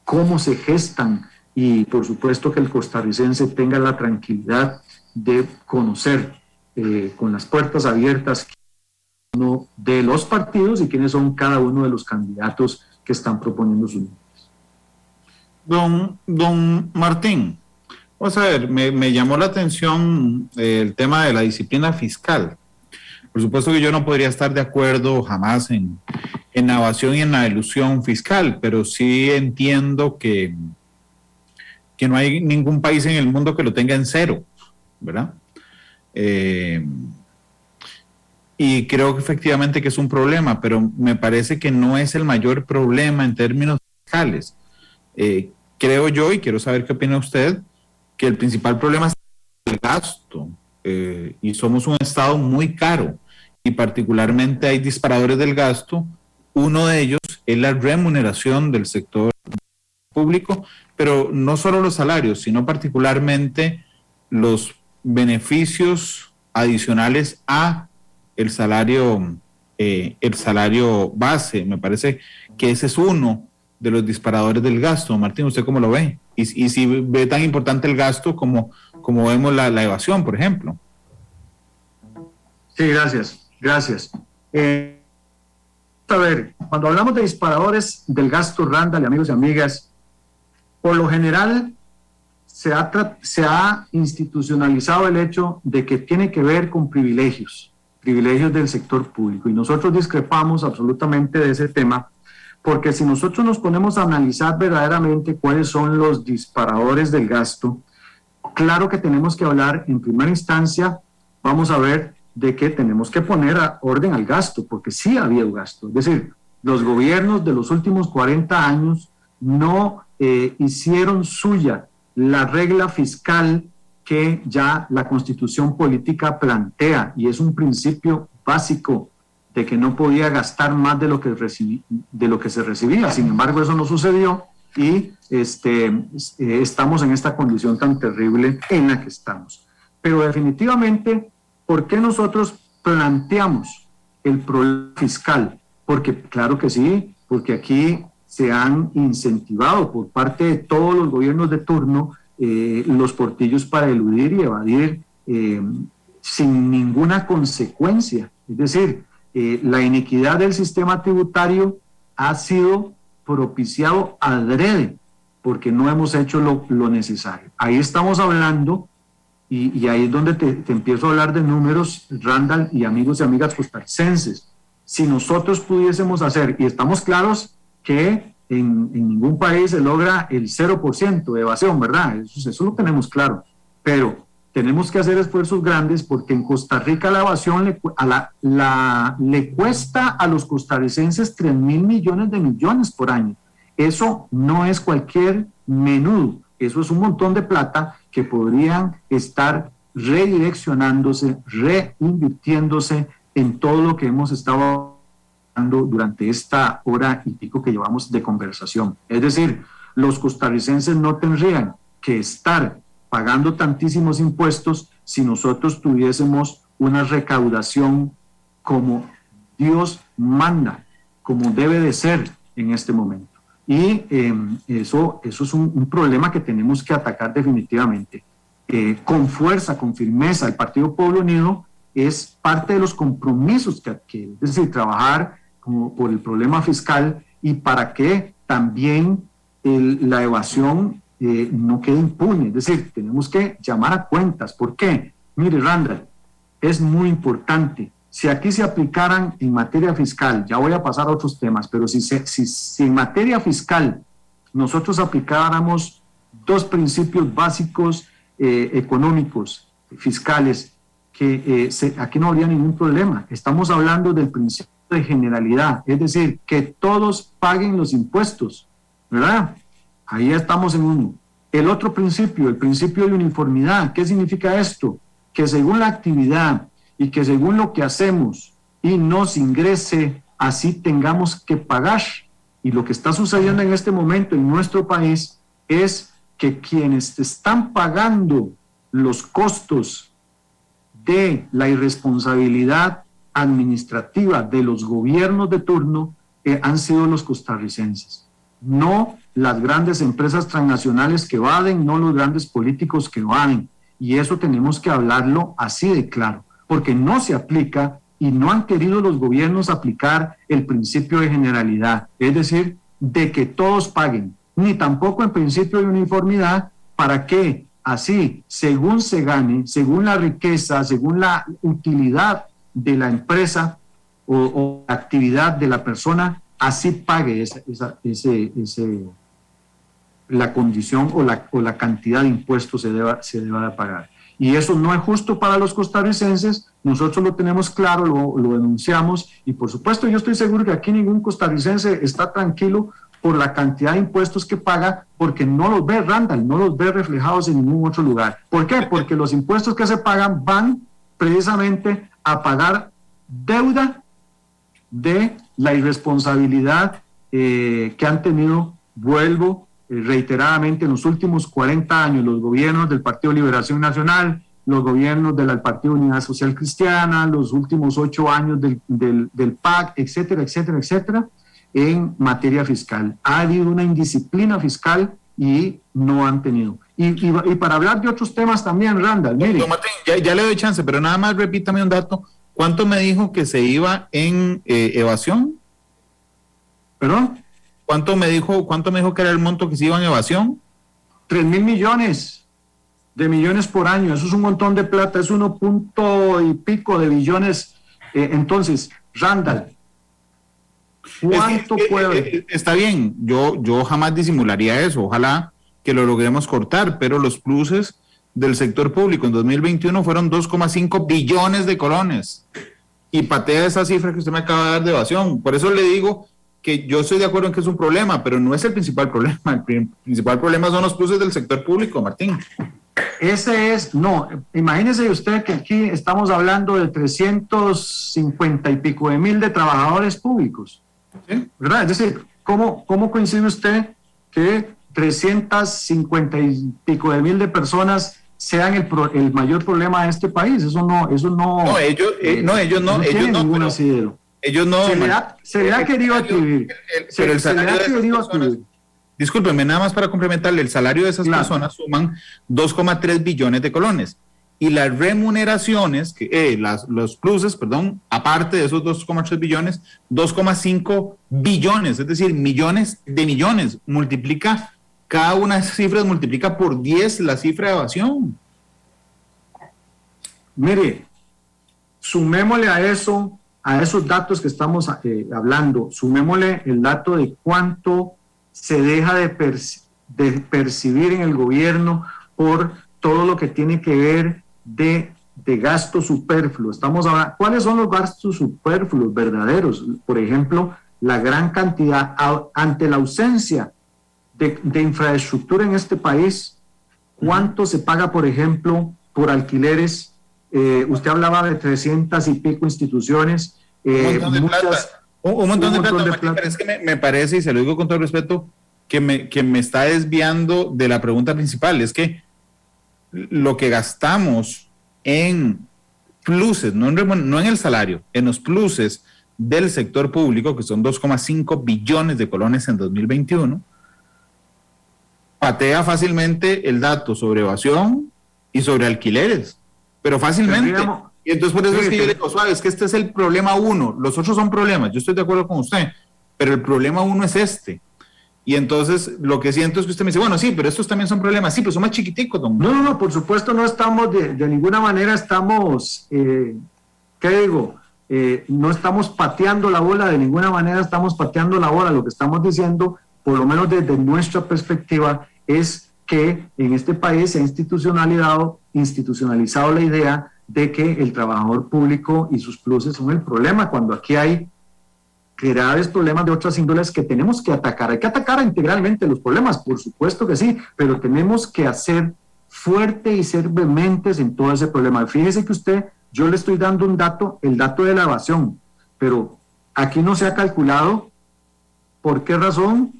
cómo se gestan y por supuesto que el costarricense tenga la tranquilidad de conocer con las puertas abiertas uno de los partidos y quiénes son cada uno de los candidatos que están proponiendo sus nombres. Don Martín, vamos a ver, me llamó la atención el tema de la disciplina fiscal. Por supuesto que yo no podría estar de acuerdo jamás en la evasión y en la elusión fiscal, pero sí entiendo que no hay ningún país en el mundo que lo tenga en cero, ¿verdad? Y creo que efectivamente que es un problema, pero me parece que no es el mayor problema en términos fiscales. Creo yo, y quiero saber qué opina usted, que el principal problema es el gasto, y somos un estado muy caro, y particularmente hay disparadores del gasto. Uno de ellos es la remuneración del sector público, pero no solo los salarios, sino particularmente los beneficios adicionales a el salario base. Me parece que ese es uno de los disparadores del gasto. Martín, ¿usted cómo lo ve? Y si ve tan importante el gasto como vemos la evasión, por ejemplo. Sí, gracias. A ver, cuando hablamos de disparadores del gasto, Randall y amigos y amigas, por lo general se ha institucionalizado el hecho de que tiene que ver con privilegios del sector público, y nosotros discrepamos absolutamente de ese tema, porque si nosotros nos ponemos a analizar verdaderamente cuáles son los disparadores del gasto, claro que tenemos que hablar en primera instancia, vamos a ver de que tenemos que poner orden al gasto, porque sí ha habido gasto. Es decir, los gobiernos de los últimos 40 años no hicieron suya la regla fiscal que ya la Constitución política plantea, y es un principio básico de que no podía gastar más de lo que se recibía. Sin embargo, eso no sucedió, y estamos en esta condición tan terrible en la que estamos. Pero definitivamente, ¿por qué nosotros planteamos el problema fiscal? Porque claro que sí, porque aquí se han incentivado por parte de todos los gobiernos de turno los portillos para eludir y evadir sin ninguna consecuencia. Es decir, la iniquidad del sistema tributario ha sido propiciado adrede porque no hemos hecho lo necesario. Ahí estamos hablando, y ahí es donde te empiezo a hablar de números, Randall y amigos y amigas costarricenses. Si nosotros pudiésemos hacer, y estamos claros que en ningún país se logra el 0% de evasión, ¿verdad? Eso lo tenemos claro, pero tenemos que hacer esfuerzos grandes, porque en Costa Rica la evasión le cuesta a los costarricenses 3.000 millones por año. Eso no es cualquier menudo, eso es un montón de plata que podrían estar redireccionándose, reinvirtiéndose en todo lo que hemos estado hablando durante esta hora y pico que llevamos de conversación. Es decir, los costarricenses no tendrían que estar pagando tantísimos impuestos si nosotros tuviésemos una recaudación como Dios manda, como debe de ser en este momento. Y eso es un problema que tenemos que atacar definitivamente. Con fuerza, con firmeza. El Partido Pueblo Unido es parte de los compromisos que adquiere, es decir, trabajar como por el problema fiscal, y para que también la evasión no quede impune. Es decir, tenemos que llamar a cuentas. ¿Por qué? Mire, Randall, es muy importante. Si aquí se aplicaran en materia fiscal, ya voy a pasar a otros temas, pero si en materia fiscal nosotros aplicáramos dos principios básicos económicos, fiscales, que aquí no habría ningún problema. Estamos hablando del principio de generalidad, es decir, que todos paguen los impuestos, ¿verdad? Ahí estamos en uno. El otro principio, el principio de uniformidad. ¿Qué significa esto? Que según la actividad y que según lo que hacemos y nos ingrese, así tengamos que pagar. Y lo que está sucediendo en este momento en nuestro país es que quienes están pagando los costos de la irresponsabilidad administrativa de los gobiernos de turno han sido los costarricenses. no las grandes empresas transnacionales que evaden, no los grandes políticos que evaden. Y eso tenemos que hablarlo así de claro, porque no se aplica y no han querido los gobiernos aplicar el principio de generalidad, es decir, de que todos paguen, ni tampoco el principio de uniformidad, para que así, según se gane, según la riqueza, según la utilidad de la empresa o la actividad de la persona, así pague la condición o la cantidad de impuestos se deba de pagar. Y eso no es justo para los costarricenses, nosotros lo tenemos claro, lo denunciamos, y por supuesto yo estoy seguro que aquí ningún costarricense está tranquilo por la cantidad de impuestos que paga, porque no los ve, Randall, no los ve reflejados en ningún otro lugar. ¿Por qué? Porque los impuestos que se pagan van precisamente a pagar deuda de la irresponsabilidad que han tenido, vuelvo reiteradamente, en los últimos 40 años, los gobiernos del Partido Liberación Nacional, los gobiernos del Partido Unidad Social Cristiana, los últimos 8 años del PAC, etcétera, etcétera, etcétera, en materia fiscal. Ha habido una indisciplina fiscal y no han tenido. Y para hablar de otros temas también, Randall, mire. Ya le doy chance, pero nada más repítame un dato. ¿Cuánto me dijo que se iba en evasión? ¿Perdón? ¿Cuánto me dijo que era el monto que se iba en evasión? 3,000 millones de millones por año. Eso es un montón de plata, es 1 punto y pico de billones. Entonces, Randall, ¿cuánto puede? Está bien, yo jamás disimularía eso. Ojalá que lo logremos cortar, pero los pluses del sector público en 2021 fueron 2,5 billones de colones. Y patea esa cifra que usted me acaba de dar de evasión. Por eso le digo que yo estoy de acuerdo en que es un problema, pero no es el principal problema. El principal problema son los pluses del sector público, Martín. Imagínese usted que aquí estamos hablando de 350 y pico de mil de trabajadores públicos, ¿sí? ¿Verdad? Es decir, ¿cómo coincide usted que 350 y pico de mil de personas sean el mayor problema de este país? Eso no. Ellos no. Se le ha querido atribuir. Discúlpeme, nada más para complementarle, el salario de esas personas suman 2,3 billones de colones. Y las remuneraciones, los pluses, aparte de esos 2,3 billones, 2,5 billones, es decir, millones de millones. Multiplica, cada una de esas cifras multiplica por 10 la cifra de evasión. Mire, sumémosle a esos datos que estamos hablando, sumémosle el dato de cuánto se deja de percibir en el gobierno por todo lo que tiene que ver de gasto superfluo. Estamos hablando, ¿cuáles son los gastos superfluos verdaderos? Por ejemplo, la gran cantidad, ante la ausencia de infraestructura en este país, ¿cuánto se paga, por ejemplo, por alquileres? Usted hablaba de 300 y pico instituciones. Un montón de plata. Pero es que me parece, y se lo digo con todo respeto, que me está desviando de la pregunta principal. Es que lo que gastamos en pluses, no en el salario, en los pluses del sector público, que son 2,5 billones de colones en 2021, patea fácilmente el dato sobre evasión y sobre alquileres, pero fácilmente. Y entonces por eso es que yo le digo, suave, es que este es el problema 1, los otros son problemas, yo estoy de acuerdo con usted, pero el problema 1 es este. Y entonces lo que siento es que usted me dice, bueno, sí, pero estos también son problemas, sí, pero son más chiquiticos, don. No, por supuesto no estamos, de ninguna manera estamos, no estamos pateando la bola, de ninguna manera estamos pateando la bola. Lo que estamos diciendo, por lo menos desde nuestra perspectiva, es que en este país se ha institucionalizado la idea de que el trabajador público y sus pluses son el problema, cuando aquí hay graves problemas de otras índoles que tenemos que atacar. Hay que atacar integralmente los problemas, por supuesto que sí, pero tenemos que hacer fuerte y ser vehementes en todo ese problema. Fíjese que yo le estoy dando un dato, el dato de la evasión, pero aquí no se ha calculado por qué razón,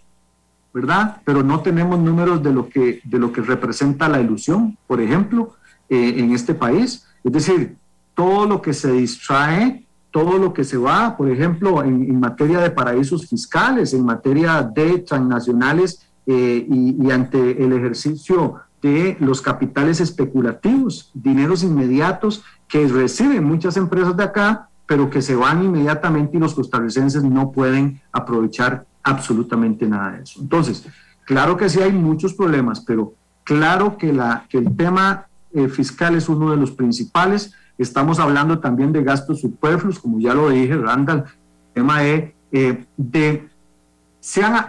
¿verdad? Pero no tenemos números de lo que representa la ilusión, por ejemplo, en este país. Es decir, todo lo que se distrae todo lo que se va, por ejemplo, en materia de paraísos fiscales, en materia de transnacionales y ante el ejercicio de los capitales especulativos, dineros inmediatos que reciben muchas empresas de acá, pero que se van inmediatamente y los costarricenses no pueden aprovechar absolutamente nada de eso. Entonces, claro que sí hay muchos problemas, pero claro que el tema fiscal es uno de los principales. Estamos hablando también de gastos superfluos, como ya lo dije, Randall, el tema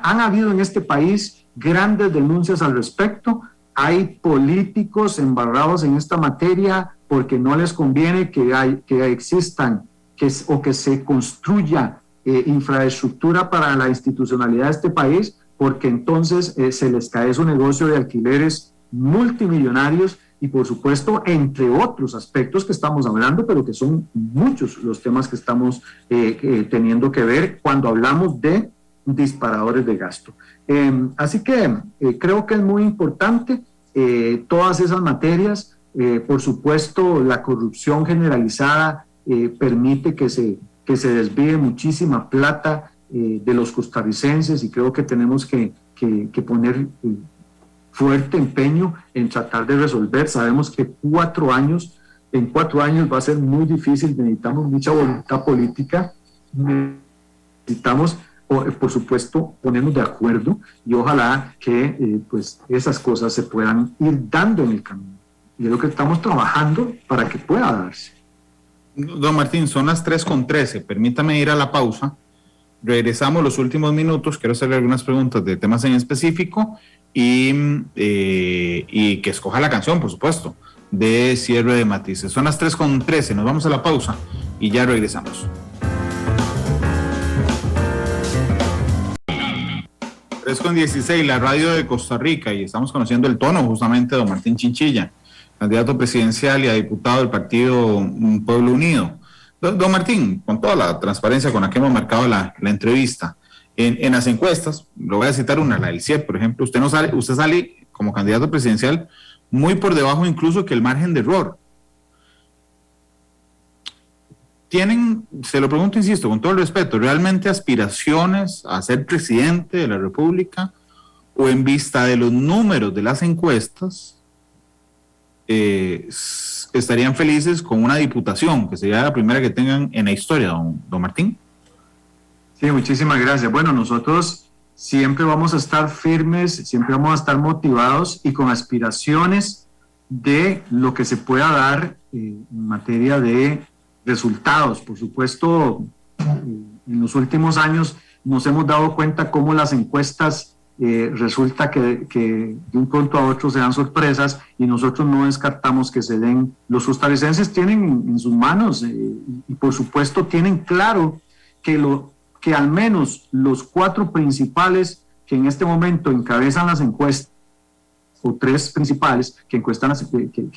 han habido en este país grandes denuncias al respecto. Hay políticos embarrados en esta materia porque no les conviene que existan o que se construya infraestructura para la institucionalidad de este país, porque entonces se les cae su negocio de alquileres multimillonarios y por supuesto entre otros aspectos que estamos hablando, pero que son muchos los temas que estamos teniendo que ver cuando hablamos de disparadores de gasto. Así que creo que es muy importante todas esas materias. Por supuesto, la corrupción generalizada permite que se desvíe muchísima plata de los costarricenses y creo que tenemos que poner fuerte empeño en tratar de resolver. Sabemos que en 4 años va a ser muy difícil, necesitamos mucha voluntad política, necesitamos por supuesto ponernos de acuerdo y ojalá que pues esas cosas se puedan ir dando en el camino. Y es lo que estamos trabajando para que pueda darse. Don Martín, son las 3:13, permítame ir a la pausa, regresamos los últimos minutos, quiero hacerle algunas preguntas de temas en específico y que escoja la canción, por supuesto, de cierre de Matices. Son las 3:13, nos vamos a la pausa y ya regresamos. 3:16, la radio de Costa Rica, y estamos conociendo el tono justamente de don Martín Chinchilla, candidato presidencial y a diputado del partido Pueblo Unido. Don Martín, con toda la transparencia con la que hemos marcado la entrevista, en las encuestas, lo voy a citar una, la del CIEP, por ejemplo, usted sale como candidato presidencial muy por debajo incluso que el margen de error. ¿Tienen, se lo pregunto, insisto, con todo el respeto, realmente aspiraciones a ser presidente de la República o en vista de los números de las encuestas estarían felices con una diputación, que sería la primera que tengan en la historia, don Martín? Sí, muchísimas gracias. Bueno, nosotros siempre vamos a estar firmes, siempre vamos a estar motivados y con aspiraciones de lo que se pueda dar en materia de resultados. Por supuesto, en los últimos años nos hemos dado cuenta cómo las encuestas resulta que de un pronto a otro se dan sorpresas y nosotros no descartamos que se den. Los costarricenses tienen en sus manos y por supuesto tienen claro que al menos los 4 principales que en este momento encabezan las encuestas, o 3 principales que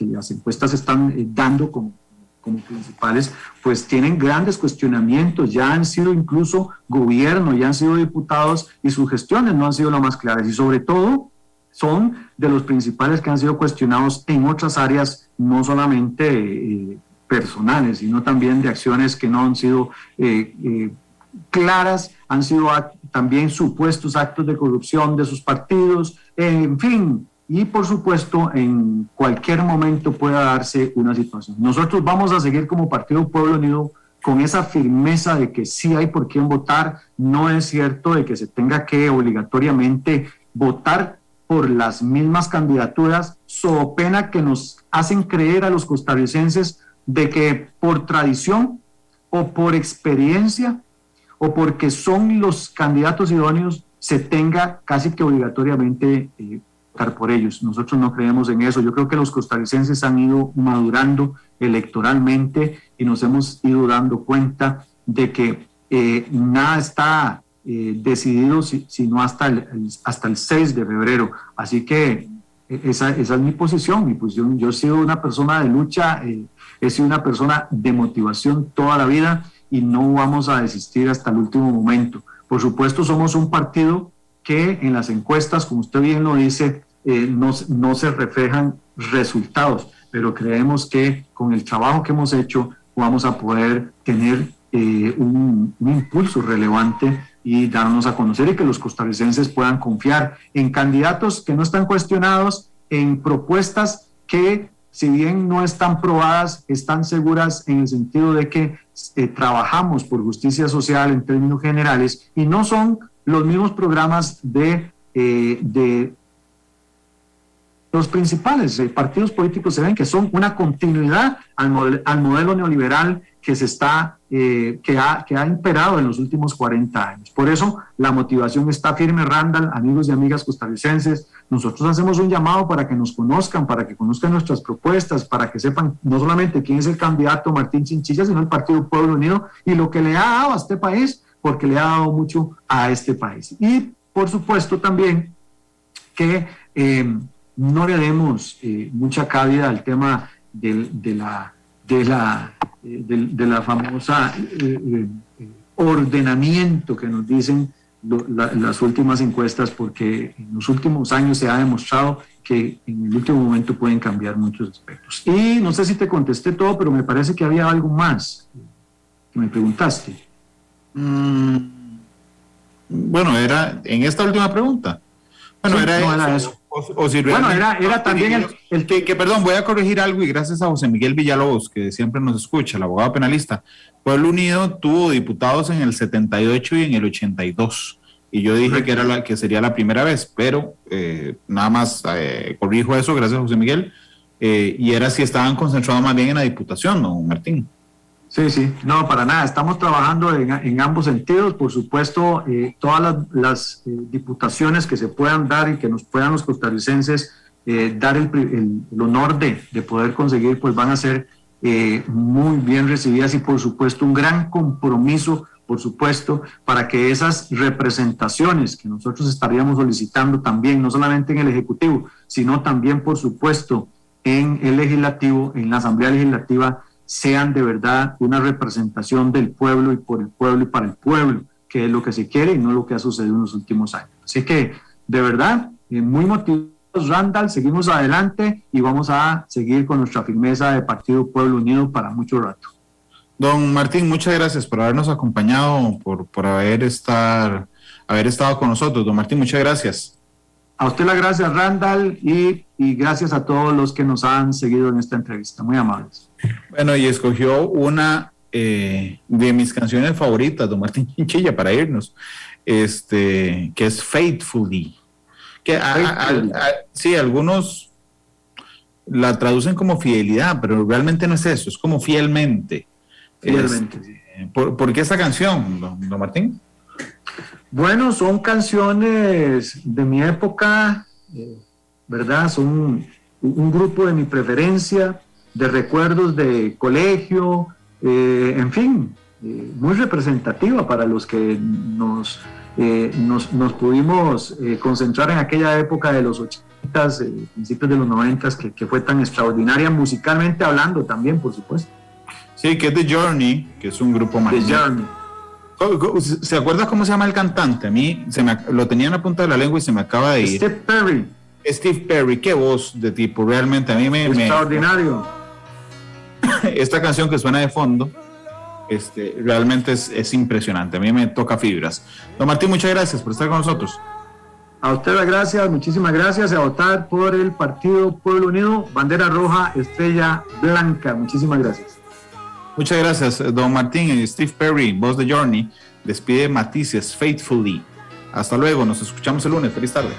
las encuestas están dando como principales, pues tienen grandes cuestionamientos, ya han sido incluso gobierno, ya han sido diputados y sus gestiones no han sido las más claras y sobre todo son de los principales que han sido cuestionados en otras áreas, no solamente personales, sino también de acciones que no han sido claras, han sido también supuestos actos de corrupción de sus partidos, en fin. Y por supuesto, en cualquier momento pueda darse una situación. Nosotros vamos a seguir como Partido Pueblo Unido con esa firmeza de que sí hay por quién votar. No es cierto de que se tenga que obligatoriamente votar por las mismas candidaturas, so pena que nos hacen creer a los costarricenses de que por tradición o por experiencia o porque son los candidatos idóneos se tenga casi que obligatoriamente votar por ellos. Nosotros no creemos en eso. Yo creo que los costarricenses han ido madurando electoralmente y nos hemos ido dando cuenta de que nada está decidido sino hasta el 6 de febrero. Así que esa es mi posición. Yo he sido una persona de lucha, he sido una persona de motivación toda la vida y no vamos a desistir hasta el último momento. Por supuesto, somos un partido que en las encuestas, como usted bien lo dice, no se reflejan resultados, pero creemos que con el trabajo que hemos hecho vamos a poder tener un impulso relevante y darnos a conocer y que los costarricenses puedan confiar en candidatos que no están cuestionados, en propuestas que, si bien no están probadas, están seguras en el sentido de que trabajamos por justicia social en términos generales, y no son los mismos programas de los principales partidos políticos. Se ven que son una continuidad al modelo neoliberal que ha imperado en los últimos 40 años. Por eso la motivación está firme, Randall, amigos y amigas costarricenses. Nosotros hacemos un llamado para que nos conozcan, para que conozcan nuestras propuestas, para que sepan no solamente quién es el candidato Martín Chinchilla, sino el Partido Pueblo Unido y lo que le ha dado a este país, porque le ha dado mucho a este país. Y por supuesto también que no le demos mucha cabida al tema de la famosa ordenamiento que nos dicen las últimas encuestas, porque en los últimos años se ha demostrado que en el último momento pueden cambiar muchos aspectos. Y no sé si te contesté todo, pero me parece que había algo más que me preguntaste. Bueno, era en esta última pregunta. Bueno, sí, era eso. O si bueno, era también el que, perdón, voy a corregir algo, y gracias a José Miguel Villalobos, que siempre nos escucha, el abogado penalista. Pueblo Unido tuvo diputados en el 78 y en el 82, y yo dije que sería la primera vez, pero nada más corrijo eso, gracias a José Miguel, y era si estaban concentrados más bien en la diputación, ¿no, Martín? Sí, no, para nada, estamos trabajando en ambos sentidos. Por supuesto, todas las diputaciones que se puedan dar y que nos puedan los costarricenses dar el honor de poder conseguir, pues van a ser muy bien recibidas, y por supuesto un gran compromiso, por supuesto, para que esas representaciones que nosotros estaríamos solicitando también, no solamente en el Ejecutivo, sino también, por supuesto, en el Legislativo, en la Asamblea Legislativa, sean de verdad una representación del pueblo y por el pueblo y para el pueblo, que es lo que se quiere y no lo que ha sucedido en los últimos años. Así que, de verdad, muy motivados, Randall, seguimos adelante y vamos a seguir con nuestra firmeza de Partido Pueblo Unido para mucho rato. Don Martín, muchas gracias por habernos acompañado, por haber estado con nosotros. Don Martín, muchas gracias. A usted las gracias, Randall, y gracias a todos los que nos han seguido en esta entrevista. Muy amables. Bueno, y escogió una de mis canciones favoritas, don Martín Chinchilla, para irnos, que es Faithfully. Que sí, algunos la traducen como fidelidad, pero realmente no es eso, es como fielmente. ¿Por qué esa canción, don Martín? Bueno, son canciones de mi época, ¿verdad? Son un grupo de mi preferencia, de recuerdos de colegio, en fin, muy representativa para los que nos pudimos concentrar en aquella época de los 80s, principios de los 90s, que fue tan extraordinaria musicalmente hablando también, por supuesto. Sí, que es The Journey, que es un grupo más. The Journey. ¿Se acuerda cómo se llama el cantante? A mí lo tenía en la punta de la lengua y se me acaba de ir. Steve Perry, qué voz de tipo, realmente a mí extraordinario. Esta canción que suena de fondo, realmente es impresionante, a mí me toca fibras. Don Martín, muchas gracias por estar con nosotros. A usted las gracias, muchísimas gracias, a votar por el Partido Pueblo Unido, bandera roja, estrella blanca, muchísimas gracias. Muchas gracias, don Martín. Y Steve Perry, voz de Journey, despide Matices, Faithfully. Hasta luego, nos escuchamos el lunes. Feliz tarde.